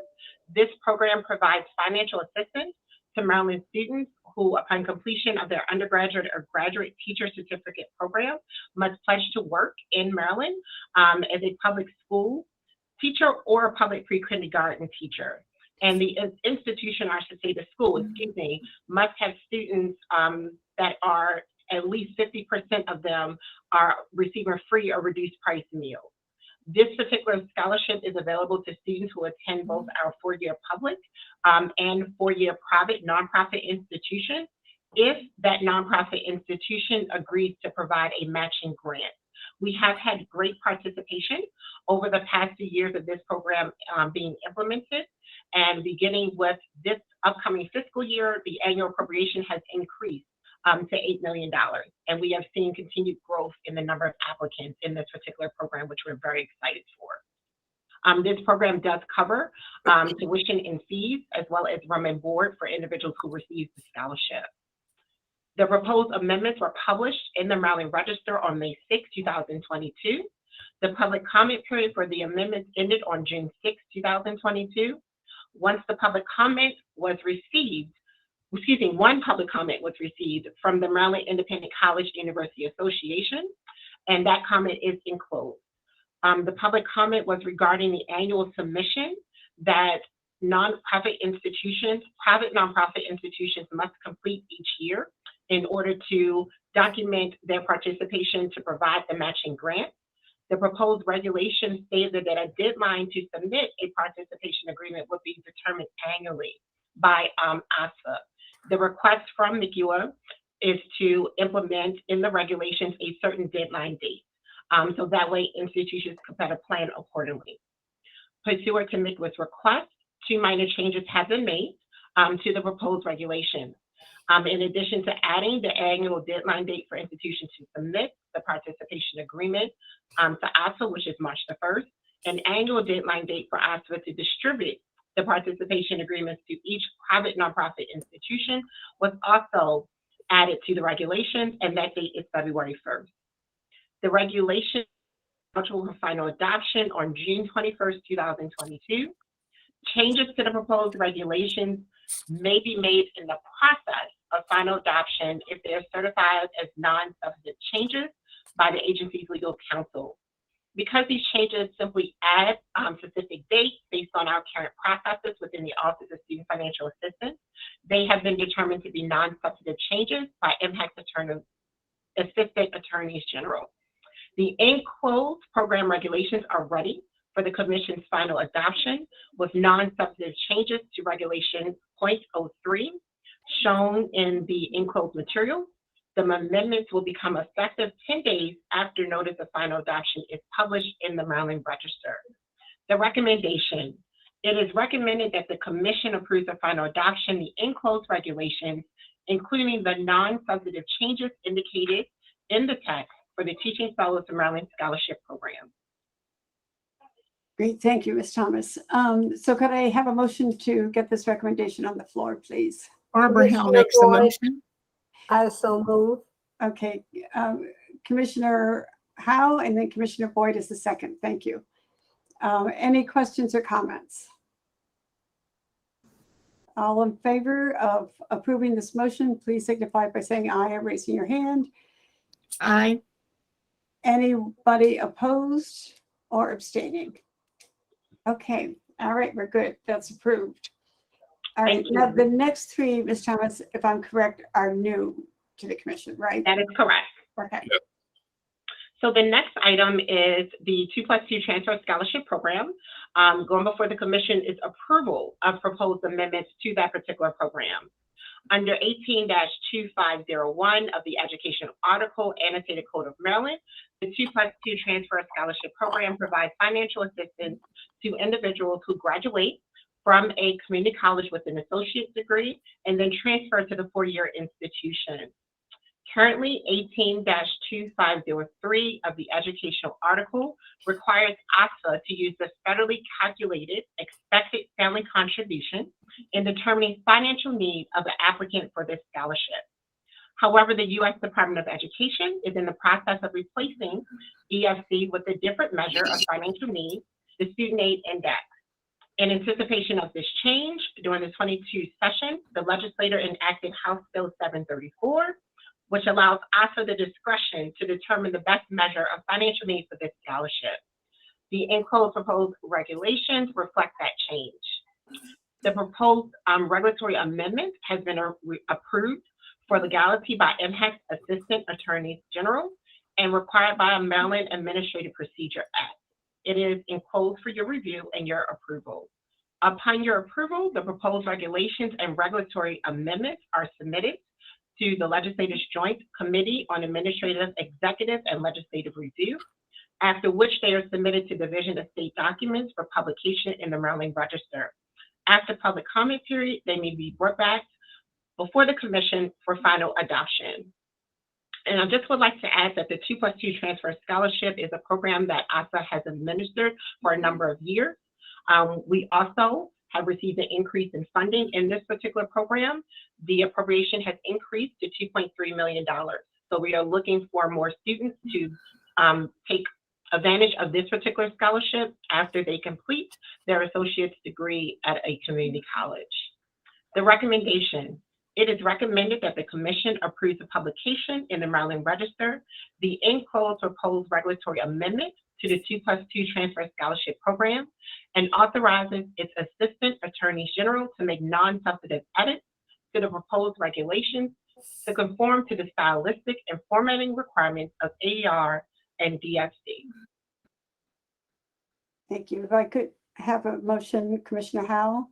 This program provides financial assistance to Maryland students who, upon completion of their undergraduate or graduate teacher certificate program, must pledge to work in Maryland as a public school teacher or a public pre-kindergarten teacher. And the institution, or I should say the school, excuse me, must have students that are at least 50% of them are receiving free or reduced price meals. This particular scholarship is available to students who attend both our 4-year public and 4-year private nonprofit institution if that nonprofit institution agrees to provide a matching grant. We have had great participation over the past few years of this program being implemented, and beginning with this upcoming fiscal year, the annual appropriation has increased to $8 million. And we have seen continued growth in the number of applicants in this particular program, which we're very excited for. This program does cover tuition and fees, as well as room and board for individuals who receive the scholarship. The proposed amendments were published in the Maryland Register on May 6, 2022. The public comment period for the amendments ended on June 6, 2022. Once the public comment was received, one public comment was received from the Maryland Independent College University Association, and that comment is enclosed. The public comment was regarding the annual submission that nonprofit institutions, private nonprofit institutions must complete each year in order to document their participation to provide the matching grant. The proposed regulation stated that a deadline to submit a participation agreement would be determined annually by ASFA. The request from McEwen is to implement in the regulations a certain deadline date, so that way institutions can better plan accordingly. Pursuant to McEwen's request, 2 minor changes have been made to the proposed regulation. In addition to adding the annual deadline date for institutions to submit the participation agreement to ASFA, which is March the 1st, an annual deadline date for ASFA to distribute the participation agreements to each private nonprofit institution was also added to the regulations, and that date is February 1st. The regulation is eligible for final adoption on June 21st, 2022. Changes to the proposed regulations may be made in the process of final adoption if they are certified as non-substantive changes by the agency's legal counsel. Because these changes simply add specific dates based on our current processes within the Office of Student Financial Assistance, they have been determined to be non-substantive changes by impact attorney Assistant Attorneys General. The enclosed program regulations are ready for the Commission's final adoption with non-substantive changes to Regulation .03 shown in the enclosed material. The amendments will become effective 10 days after notice of final adoption is published in the Maryland Register. The recommendation: it is recommended that the Commission approves the final adoption, the enclosed regulations, including the non-substantive changes indicated in the text for the Teaching Fellows of Maryland Scholarship Program. Great, thank you, Ms. Thomas. So could I have a motion to get this recommendation on the floor, please? Barbara Howe makes the motion. I so move. Okay, Commissioner Howe and then Commissioner Boyd is the second. Thank you. Any questions or comments? All in favor of approving this motion, please signify by saying aye or raising your hand. Aye. Anybody opposed or abstaining? Okay, all right, we're good. That's approved. All right, now the next three, Ms. Thomas, if I'm correct, are new to the commission, right? That is correct. Okay. So the next item is the 2+2 Transfer Scholarship Program. Going before the Commission is approval of proposed amendments to that particular program. Under 18-2501 of the Education Article, Annotated Code of Maryland, the 2+2 Transfer Scholarship Program provides financial assistance to individuals who graduate from a community college with an associate's degree and then transfer to the four-year institution. Currently, 18-2503 of the Educational Article requires ASFA to use the federally calculated expected family contribution in determining financial needs of the applicant for this scholarship. However, the U.S. Department of Education is in the process of replacing EFC with a different measure of financial needs, the Student Aid Index. In anticipation of this change, during the 22 session, the legislator enacted House Bill 734, which allows ASFA the discretion to determine the best measure of financial needs for this scholarship. The enclosed proposed regulations reflect that change. The proposed regulatory amendment has been approved for legality by MHEC's Assistant Attorneys General and required by a Maryland Administrative Procedure Act. It is enclosed for your review and your approval. Upon your approval, the proposed regulations and regulatory amendments are submitted to the Legislature's Joint Committee on Administrative, Executive, and Legislative Review, after which they are submitted to Division of State Documents for publication in the Maryland Register. After public comment period, they may be brought back before the Commission for final adoption. And I just would like to add that the 2+2 Transfer Scholarship is a program that ASFA has administered for a number of years. We also have received an increase in funding in this particular program. The appropriation has increased to $2.3 million. So we are looking for more students to take advantage of this particular scholarship after they complete their associate's degree at a community college. The recommendation: it is recommended that the Commission approves the publication in the Maryland Register, the enclosed proposed regulatory amendment to the 2+2 Transfer Scholarship Program, and authorizes its Assistant Attorneys General to make non-substantive edits to the proposed regulations to conform to the stylistic and formatting requirements of AER and DFC. Thank you. If I could have a motion, Commissioner Howell?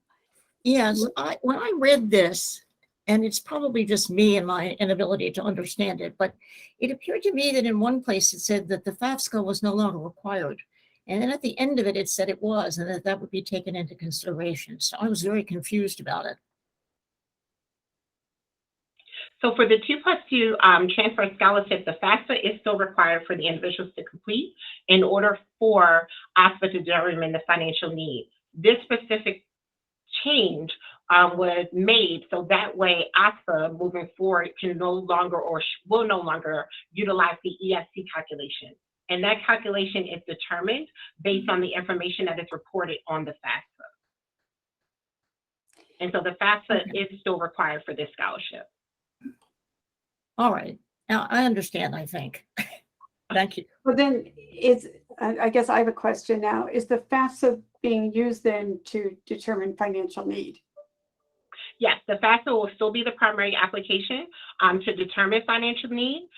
Yes, when I read this, and it's probably just me and my inability to understand it, but it appeared to me that in one place it said that the FAFSA was no longer required. And then at the end of it, it said it was, and that that would be taken into consideration. So I was very confused about it. So for the 2+2 Transfer Scholarship, the FAFSA is still required for the individuals to complete in order for ASFA to determine the financial need. This specific change was made so that way ASFA moving forward can no longer or will no longer utilize the EFC calculation. And that calculation is determined based on the information that is reported on the FAFSA. And so the FAFSA is still required for this scholarship. All right. Now I understand, I think. Thank you. Well, then I guess I have a question now. Is the FAFSA being used then to determine financial need? Yes, the FAFSA will still be the primary application to determine financial need.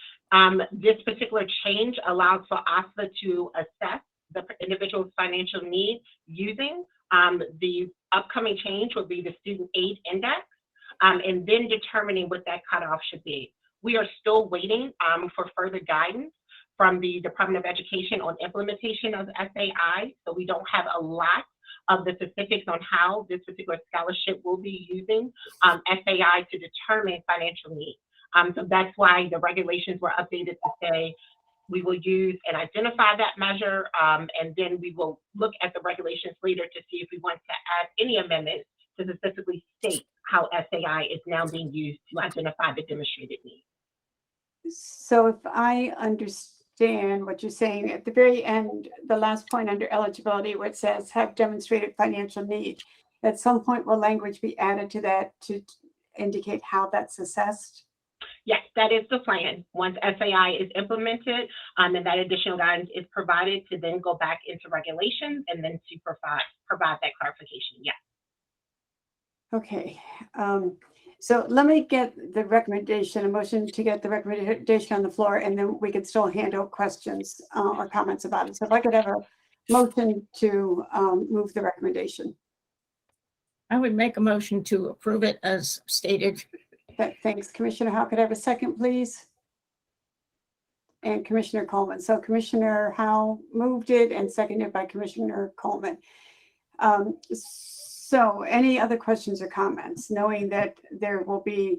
This particular change allows for OSFA to assess the individual's financial needs using the upcoming change would be the student aid index, and then determining what that cutoff should be. We are still waiting for further guidance from the Department of Education on implementation of SAI, so we don't have a lot of the specifics on how this particular scholarship will be using SAI to determine financial needs. So that's why the regulations were updated to say we will use and identify that measure, and then we will look at the regulations later to see if we want to add any amendments to specifically state how SAI is now being used to identify the demonstrated needs. So if I understand what you're saying, at the very end, the last point under eligibility where it says have demonstrated financial need, at some point will language be added to that to indicate how that's assessed? Yes, that is the plan. Once SAI is implemented, and that additional guidance is provided to then go back into regulations and then to provide that clarification. Yes. Okay. So let me get the recommendation, a motion to get the recommendation on the floor, and then we can still handle questions or comments about it. So if I could have a motion to move the recommendation. I would make a motion to approve it as stated. Thanks, Commissioner Howe. Could I have a second, please? And Commissioner Coleman. So Commissioner Howe moved it and seconded by Commissioner Coleman. So any other questions or comments, knowing that there will be,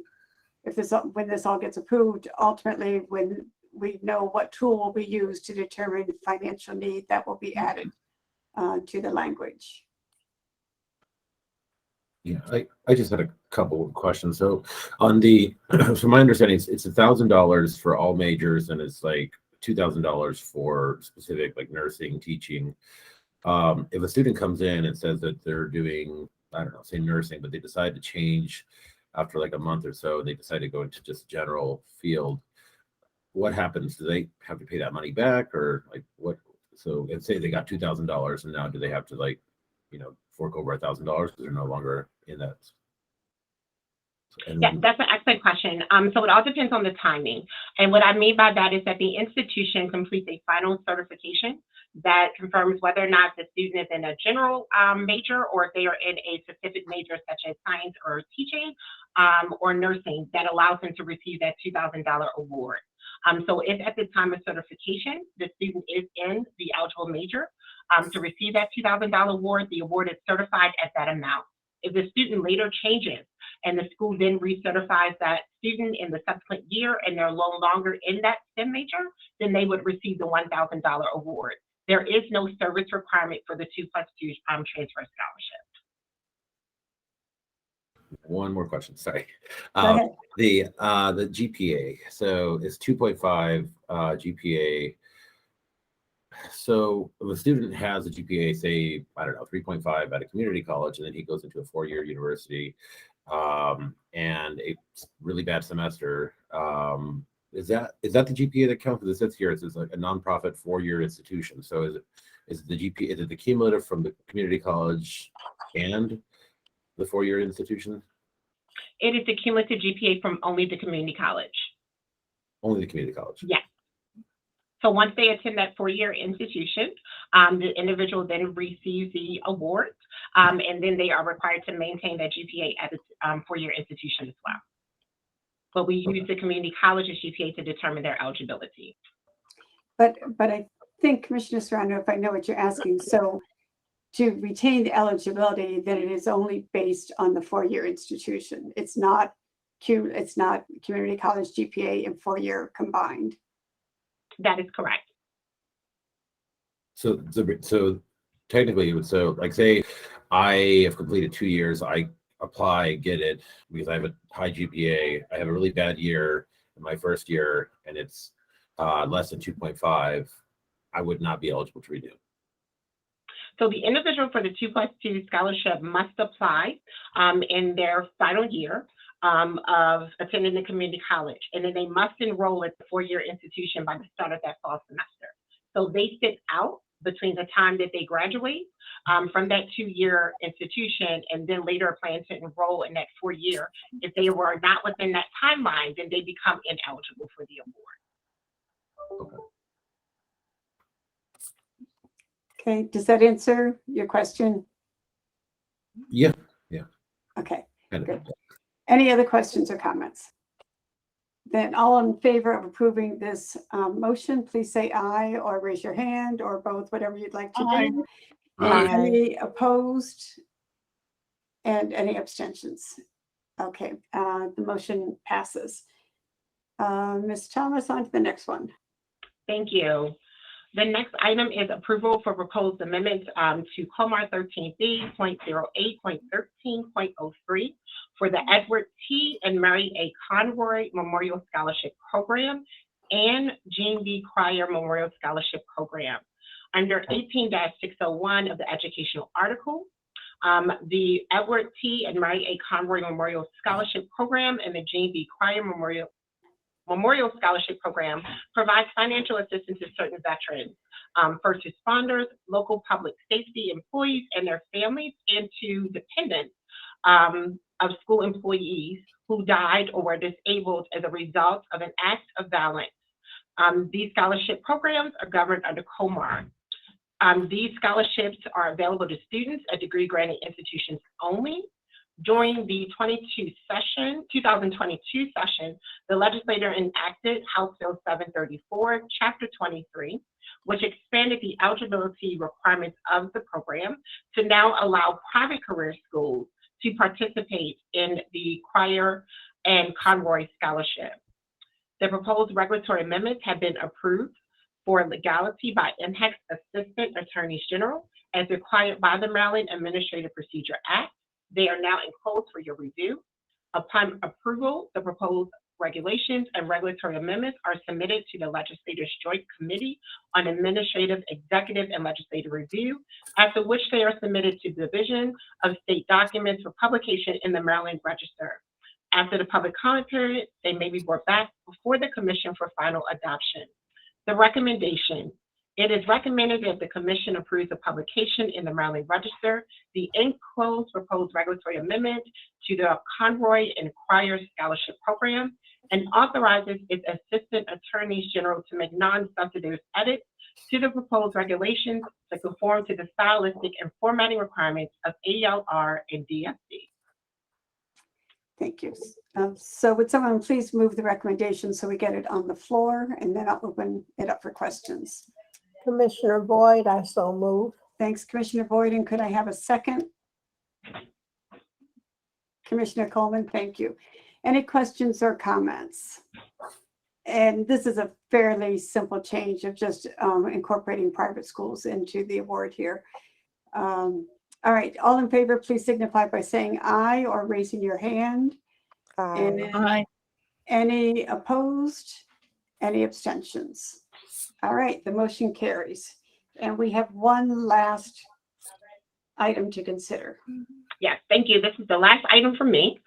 when this all gets approved, ultimately when we know what tool will be used to determine financial need, that will be added to the language. Yeah, I just had a couple of questions. So on the, from my understanding, it's $1,000 for all majors, and it's like $2,000 for specific like nursing, teaching. If a student comes in and says that they're doing, I don't know, say nursing, but they decide to change after like a month or so, they decide to go into just general field, what happens? Do they have to pay that money back, or like what? So and say they got $2,000 and now do they have to like, you know, fork over $1,000 because they're no longer in that? Yes, that's an excellent question. So it all depends on the timing. And what I mean by that is that the institution completes a final certification that confirms whether or not the student is in a general major, or if they are in a specific major such as science or teaching or nursing, that allows them to receive that $2,000 award. So if at the time of certification, the student is in the eligible major to receive that $2,000 award, the award is certified at that amount. If the student later changes and the school then recertifies that student in the subsequent year and they're no longer in that STEM major, then they would receive the $1,000 award. There is no service requirement for the 2+2 transfer scholarship. One more question, sorry. Go ahead. The GPA, so it's 2.5 GPA. So if a student has a GPA, say, I don't know, 3.5 at a community college, and then he goes into a 4-year university and a really bad semester, is that the GPA that counts? Because it says here it's like a nonprofit 4-year institution. So is it the GPA? Is it the cumulative from the community college and the 4-year institution? It is the cumulative GPA from only the community college. Only the community college. Yes. So once they attend that 4-year institution, the individual then receives the award, and then they are required to maintain that GPA at the 4-year institution as well. But we use the community college's GPA to determine their eligibility. But I think, Commissioner Serrano, if I know what you're asking, so to retain the eligibility, then it is only based on the 4-year institution. It's not community college GPA and 4-year combined. That is correct. So technically, so like say I have completed 2 years, I apply, get it because I have a high GPA. I have a really bad year in my first year, and it's less than 2.5. I would not be eligible to renew. So the individual for the 2+2 scholarship must apply in their final year of attending the community college, and then they must enroll at the 4-year institution by the start of that fall semester. So they sit out between the time that they graduate from that 2-year institution, and then later plan to enroll in that 4-year. If they were not within that timeline, then they become ineligible for the award. Okay, does that answer your question? Yeah. Okay, Kind of. good. Any other questions or comments? Then all in favor of approving this motion, please say aye or raise your hand or both, whatever you'd like to do. Aye. And any opposed? And any abstentions? Okay, the motion passes. Ms. Thomas, on to the next one. Thank you. The next item is approval for proposed amendments to COMAR 13B.08.13.03 for the Edward T. and Mary A. Conroy Memorial Scholarship Program and GMT Crier Memorial Scholarship Program. Under 18-601 of the educational article, the Edward T. and Mary A. Conroy Memorial Scholarship Program and the GMT Crier Memorial Scholarship Program provides financial assistance to certain veterans, first responders, local public safety employees and their families, and to dependents of school employees who died or were disabled as a result of an act of violence. These scholarship programs are governed under COMAR. These scholarships are available to students at degree-granting institutions only. During the 2022 session, the legislature enacted House Bill 734, Chapter 23, which expanded the eligibility requirements of the program to now allow private career schools to participate in the Crier and Conroy Scholarship. The proposed regulatory amendments have been approved for legality by MHEC's Assistant Attorneys General as required by the Maryland Administrative Procedure Act. They are now enclosed for your review. Upon approval, the proposed regulations and regulatory amendments are submitted to the Legislature's Joint Committee on Administrative, Executive, and Legislative Review, after which they are submitted to the Division of State Documents for publication in the Maryland Register. After the public comment period, they may be brought back before the Commission for final adoption. The recommendation: it is recommended that the Commission approves the publication in the Maryland Register, the enclosed proposed regulatory amendment to the Conroy and Crier Scholarship Program, and authorizes its Assistant Attorneys General to make non-substantive edits to the proposed regulations to conform to the stylistic and formatting requirements of ALR and DFC. Thank you. So would someone please move the recommendation so we get it on the floor, and then I'll open it up for questions. Commissioner Boyd, I so move. Thanks, Commissioner Boyd. And could I have a second? Commissioner Coleman, thank you. Any questions or comments? And this is a fairly simple change of just incorporating private schools into the award here. All right, all in favor, please signify by saying aye or raising your hand. And Aye. any opposed? Any abstentions? All right, the motion carries. And we have one last item to consider. Yes, thank you. This is the last item for me.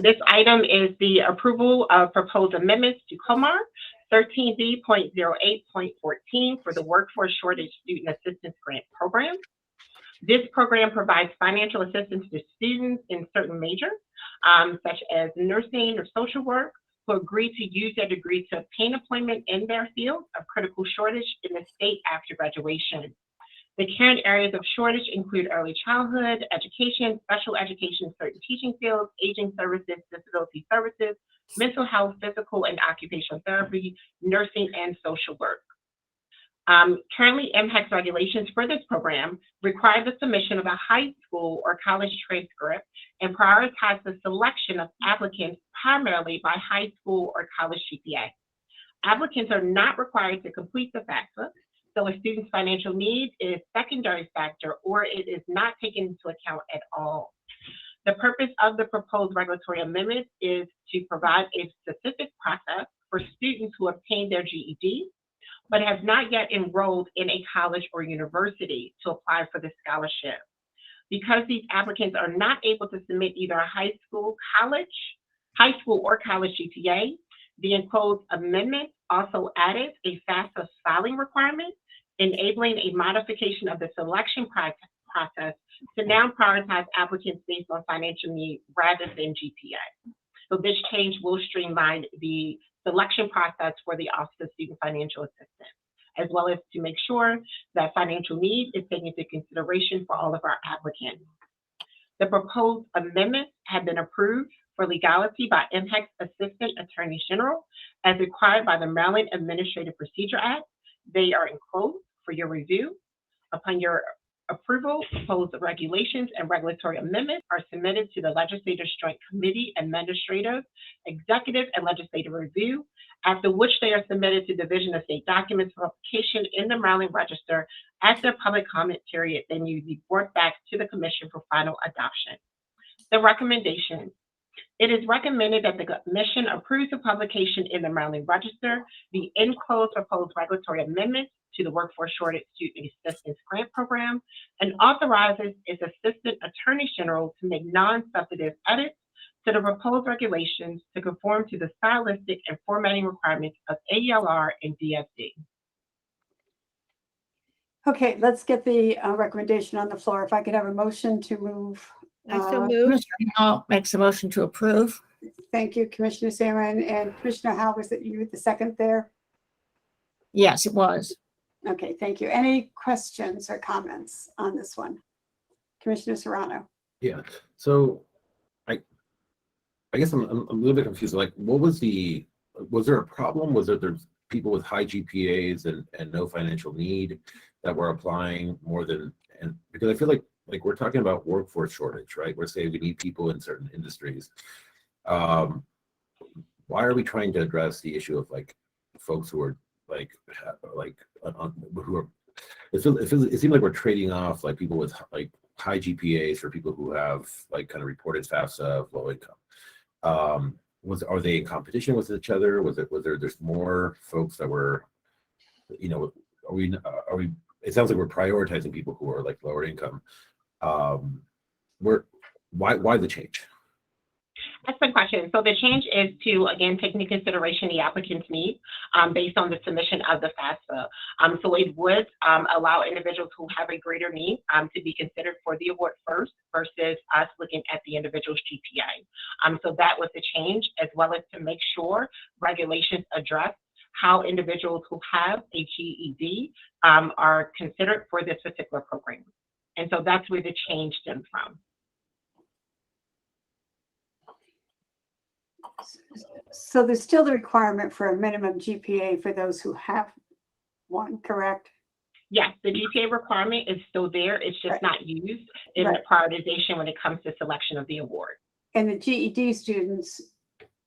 This item is the approval of proposed amendments to COMAR 13B.08.14 for the Workforce Shortage Student Assistance Grant Program. This program provides financial assistance to students in certain majors, such as nursing or social work, who agree to use their degree to obtain employment in their field of critical shortage in the state after graduation. The current areas of shortage include early childhood education, special education, certain teaching fields, aging services, disability services, mental health, physical and occupational therapy, nursing, and social work. Currently, MHEC's regulations for this program require the submission of a high school or college transcript and prioritize the selection of applicants primarily by high school or college GPA. Applicants are not required to complete the FAFSA, so a student's financial need is a secondary factor or it is not taken into account at all. The purpose of the proposed regulatory amendment is to provide a specific process for students who obtain their GED but have not yet enrolled in a college or university to apply for the scholarship. Because these applicants are not able to submit either a high school or college GPA, the enclosed amendment also added a FAFSA filing requirement, enabling a modification of the selection process to now prioritize applicants based on financial need rather than GPA. So this change will streamline the selection process for the Office of Student Financial Assistance, as well as to make sure that financial need is taken into consideration for all of our applicants. The proposed amendments have been approved for legality by MHEC's Assistant Attorney General as required by the Maryland Administrative Procedure Act. They are enclosed for your review. Upon your approval, proposed regulations and regulatory amendments are submitted to the Legislative Joint Committee Administrative, Executive, and Legislative Review, after which they are submitted to Division of State Documents for publication in the Maryland Register. After the public comment period, then you report back to the Commission for final adoption. The recommendations. It is recommended that the Commission approves the publication in the Maryland Register, the enclosed proposed regulatory amendments to the Workforce Shortage Student Assistance Grant Program, and authorizes its Assistant Attorney General to make non-substantive edits to the proposed regulations to conform to the stylistic and formatting requirements of AELR and DFD. Okay, let's get the recommendation on the floor. If I could have a motion to move. I so move. Commissioner Howell makes a motion to approve. Thank you, Commissioner Salmon. And Commissioner Howe, was it you with the second there? Yes, it was. Okay, thank you. Any questions or comments on this one? Commissioner Serrano? Yeah. So I guess I'm a little bit confused. Like, was there a problem? Was there's people with high GPAs and no financial need that were applying more than, and because I feel like we're talking about workforce shortage, right? We're saying we need people in certain industries. Why are we trying to address the issue of like folks who are who are, it seems like we're trading off like people with like high GPAs for people who have like kind of reported FAFSA of low income. Are they in competition with each other? Was there there's more folks that were, you know, are we it sounds like we're prioritizing people who are like lower income. Why the change? Excellent question. So the change is to, again, take into consideration the applicant's need based on the submission of the FAFSA. So it would allow individuals who have a greater need to be considered for the award first versus us looking at the individual's GPA. So that was the change, as well as to make sure regulations address how individuals who have a GED are considered for this particular program. And so that's where the change stemmed from. So there's still the requirement for a minimum GPA for those who have one, correct? Yes, the GPA requirement is still there. It's just not used in the prioritization when it comes to selection of the award. And the GED students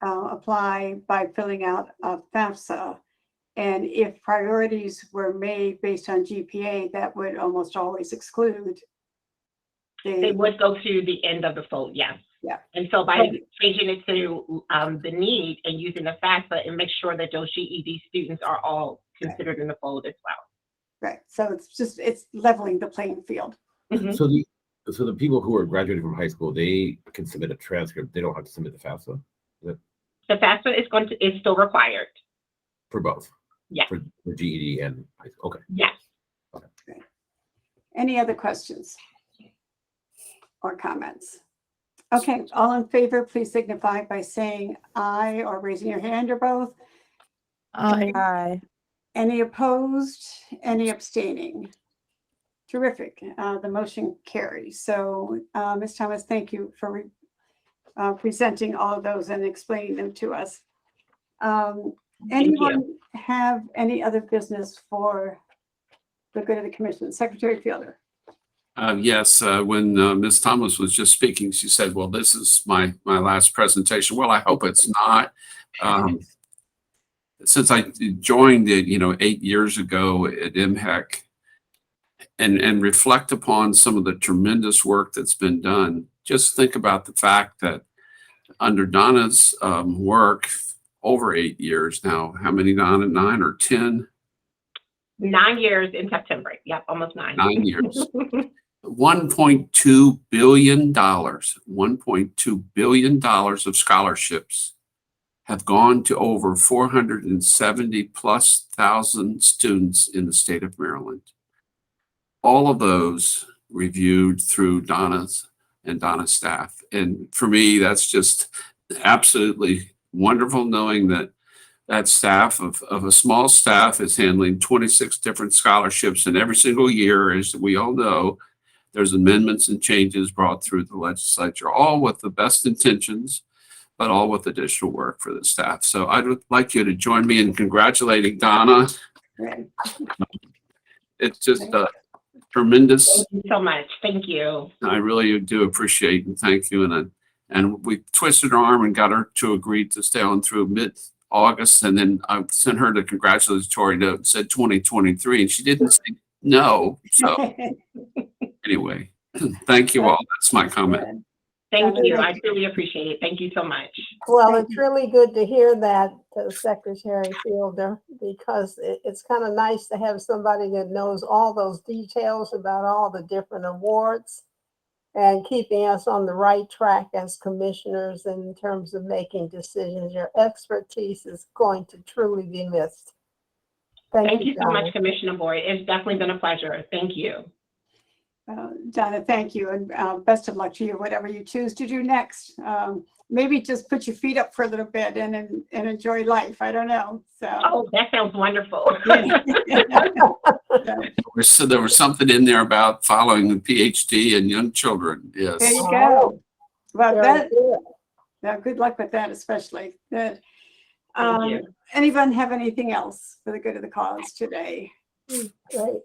apply by filling out a FAFSA. And if priorities were made based on GPA, that would almost always exclude. They would go to the end of the fold, yes. Yeah. And so by changing it to the need and using the FAFSA, it makes sure that those GED students are all considered in the fold as well. Right. So it's leveling the playing field. Mm-hmm. So the people who are graduating from high school, they can submit a transcript. They don't have to submit the FAFSA. The FAFSA is still required. For both? Yes. For GED and high school. Okay. Yes. Okay. Okay. Any other questions or comments? Okay, all in favor, please signify by saying aye or raising your hand or both. Aye. Any opposed? Any abstaining? Terrific. The motion carries. So, Ms. Thomas, thank you for presenting all of those and explaining them to us. Anyone have any other business for the good of the commission? Secretary Fielder. Yes, when Ms. Thomas was just speaking, she said, well, this is my last presentation. Well, I hope it's not. Since I joined it, 8 years ago at MHEC, and reflect upon some of the tremendous work that's been done, just think about the fact that under Donna's work, over 8 years now, how many, Donna, 9 or 10? 9 years in September. Yep, almost 9. 9 years. $1.2 billion, $1.2 billion of scholarships have gone to over 470,000+ students in the state of Maryland. All of those reviewed through Donna's staff. And for me, that's just absolutely wonderful knowing that that staff of a small staff is handling 26 different scholarships, and every single year, as we all know, there's amendments and changes brought through the legislature, all with the best intentions, but all with additional work for the staff. So I would like you to join me in congratulating Donna. Right. It's just a tremendous. Thank you so much. Thank you. I really do appreciate and thank you. And we twisted her arm and got her to agree to stay on through mid-August. And then I sent her the congratulatory note and said 2023, and she didn't say no. So anyway, thank you all. That's my comment. Thank you. I truly appreciate it. Thank you so much. Well, it's really good to hear that, Secretary Fielder, because it's kind of nice to have somebody that knows all those details about all the different awards and keeping us on the right track as commissioners in terms of making decisions. Your expertise is going to truly be missed. Thank you so much, Commissioner Boyd. It's definitely been a pleasure. Thank you. Donna, thank you, and best of luck to you, whatever you choose to do next. Maybe just put your feet up for a little bit and enjoy life. I don't know. So. Oh, that sounds wonderful. So there was something in there about following a PhD in young children. Yes. There you go. Well, now good luck with that, especially. Good. Thank you. Anyone have anything else for the good of the cause today? Right.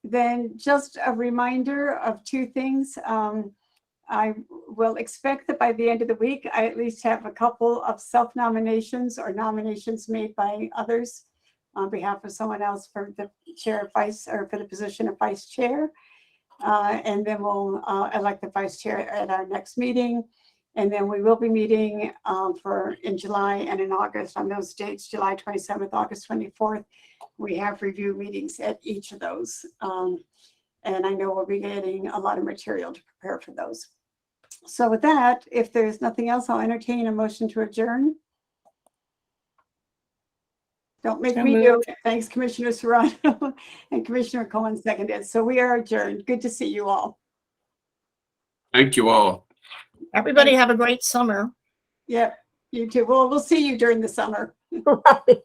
Then just a reminder of two things. I will expect that by the end of the week, I at least have a couple of self-nominations or nominations made by others on behalf of someone else for the chair, vice, or for the position of vice chair. And then we'll elect the vice chair at our next meeting. And then we will be meeting in July and in August on those dates, July 27th, August 24th. We have review meetings at each of those. And I know we'll be getting a lot of material to prepare for those. So with that, if there's nothing else, I'll entertain a motion to adjourn. Don't make me do it. Thanks, Commissioner Serrano and Commissioner Cohen seconded. So we are adjourned. Good to see you all. Thank you all. Everybody have a great summer. Yep, you too. Well, we'll see you during the summer. Right.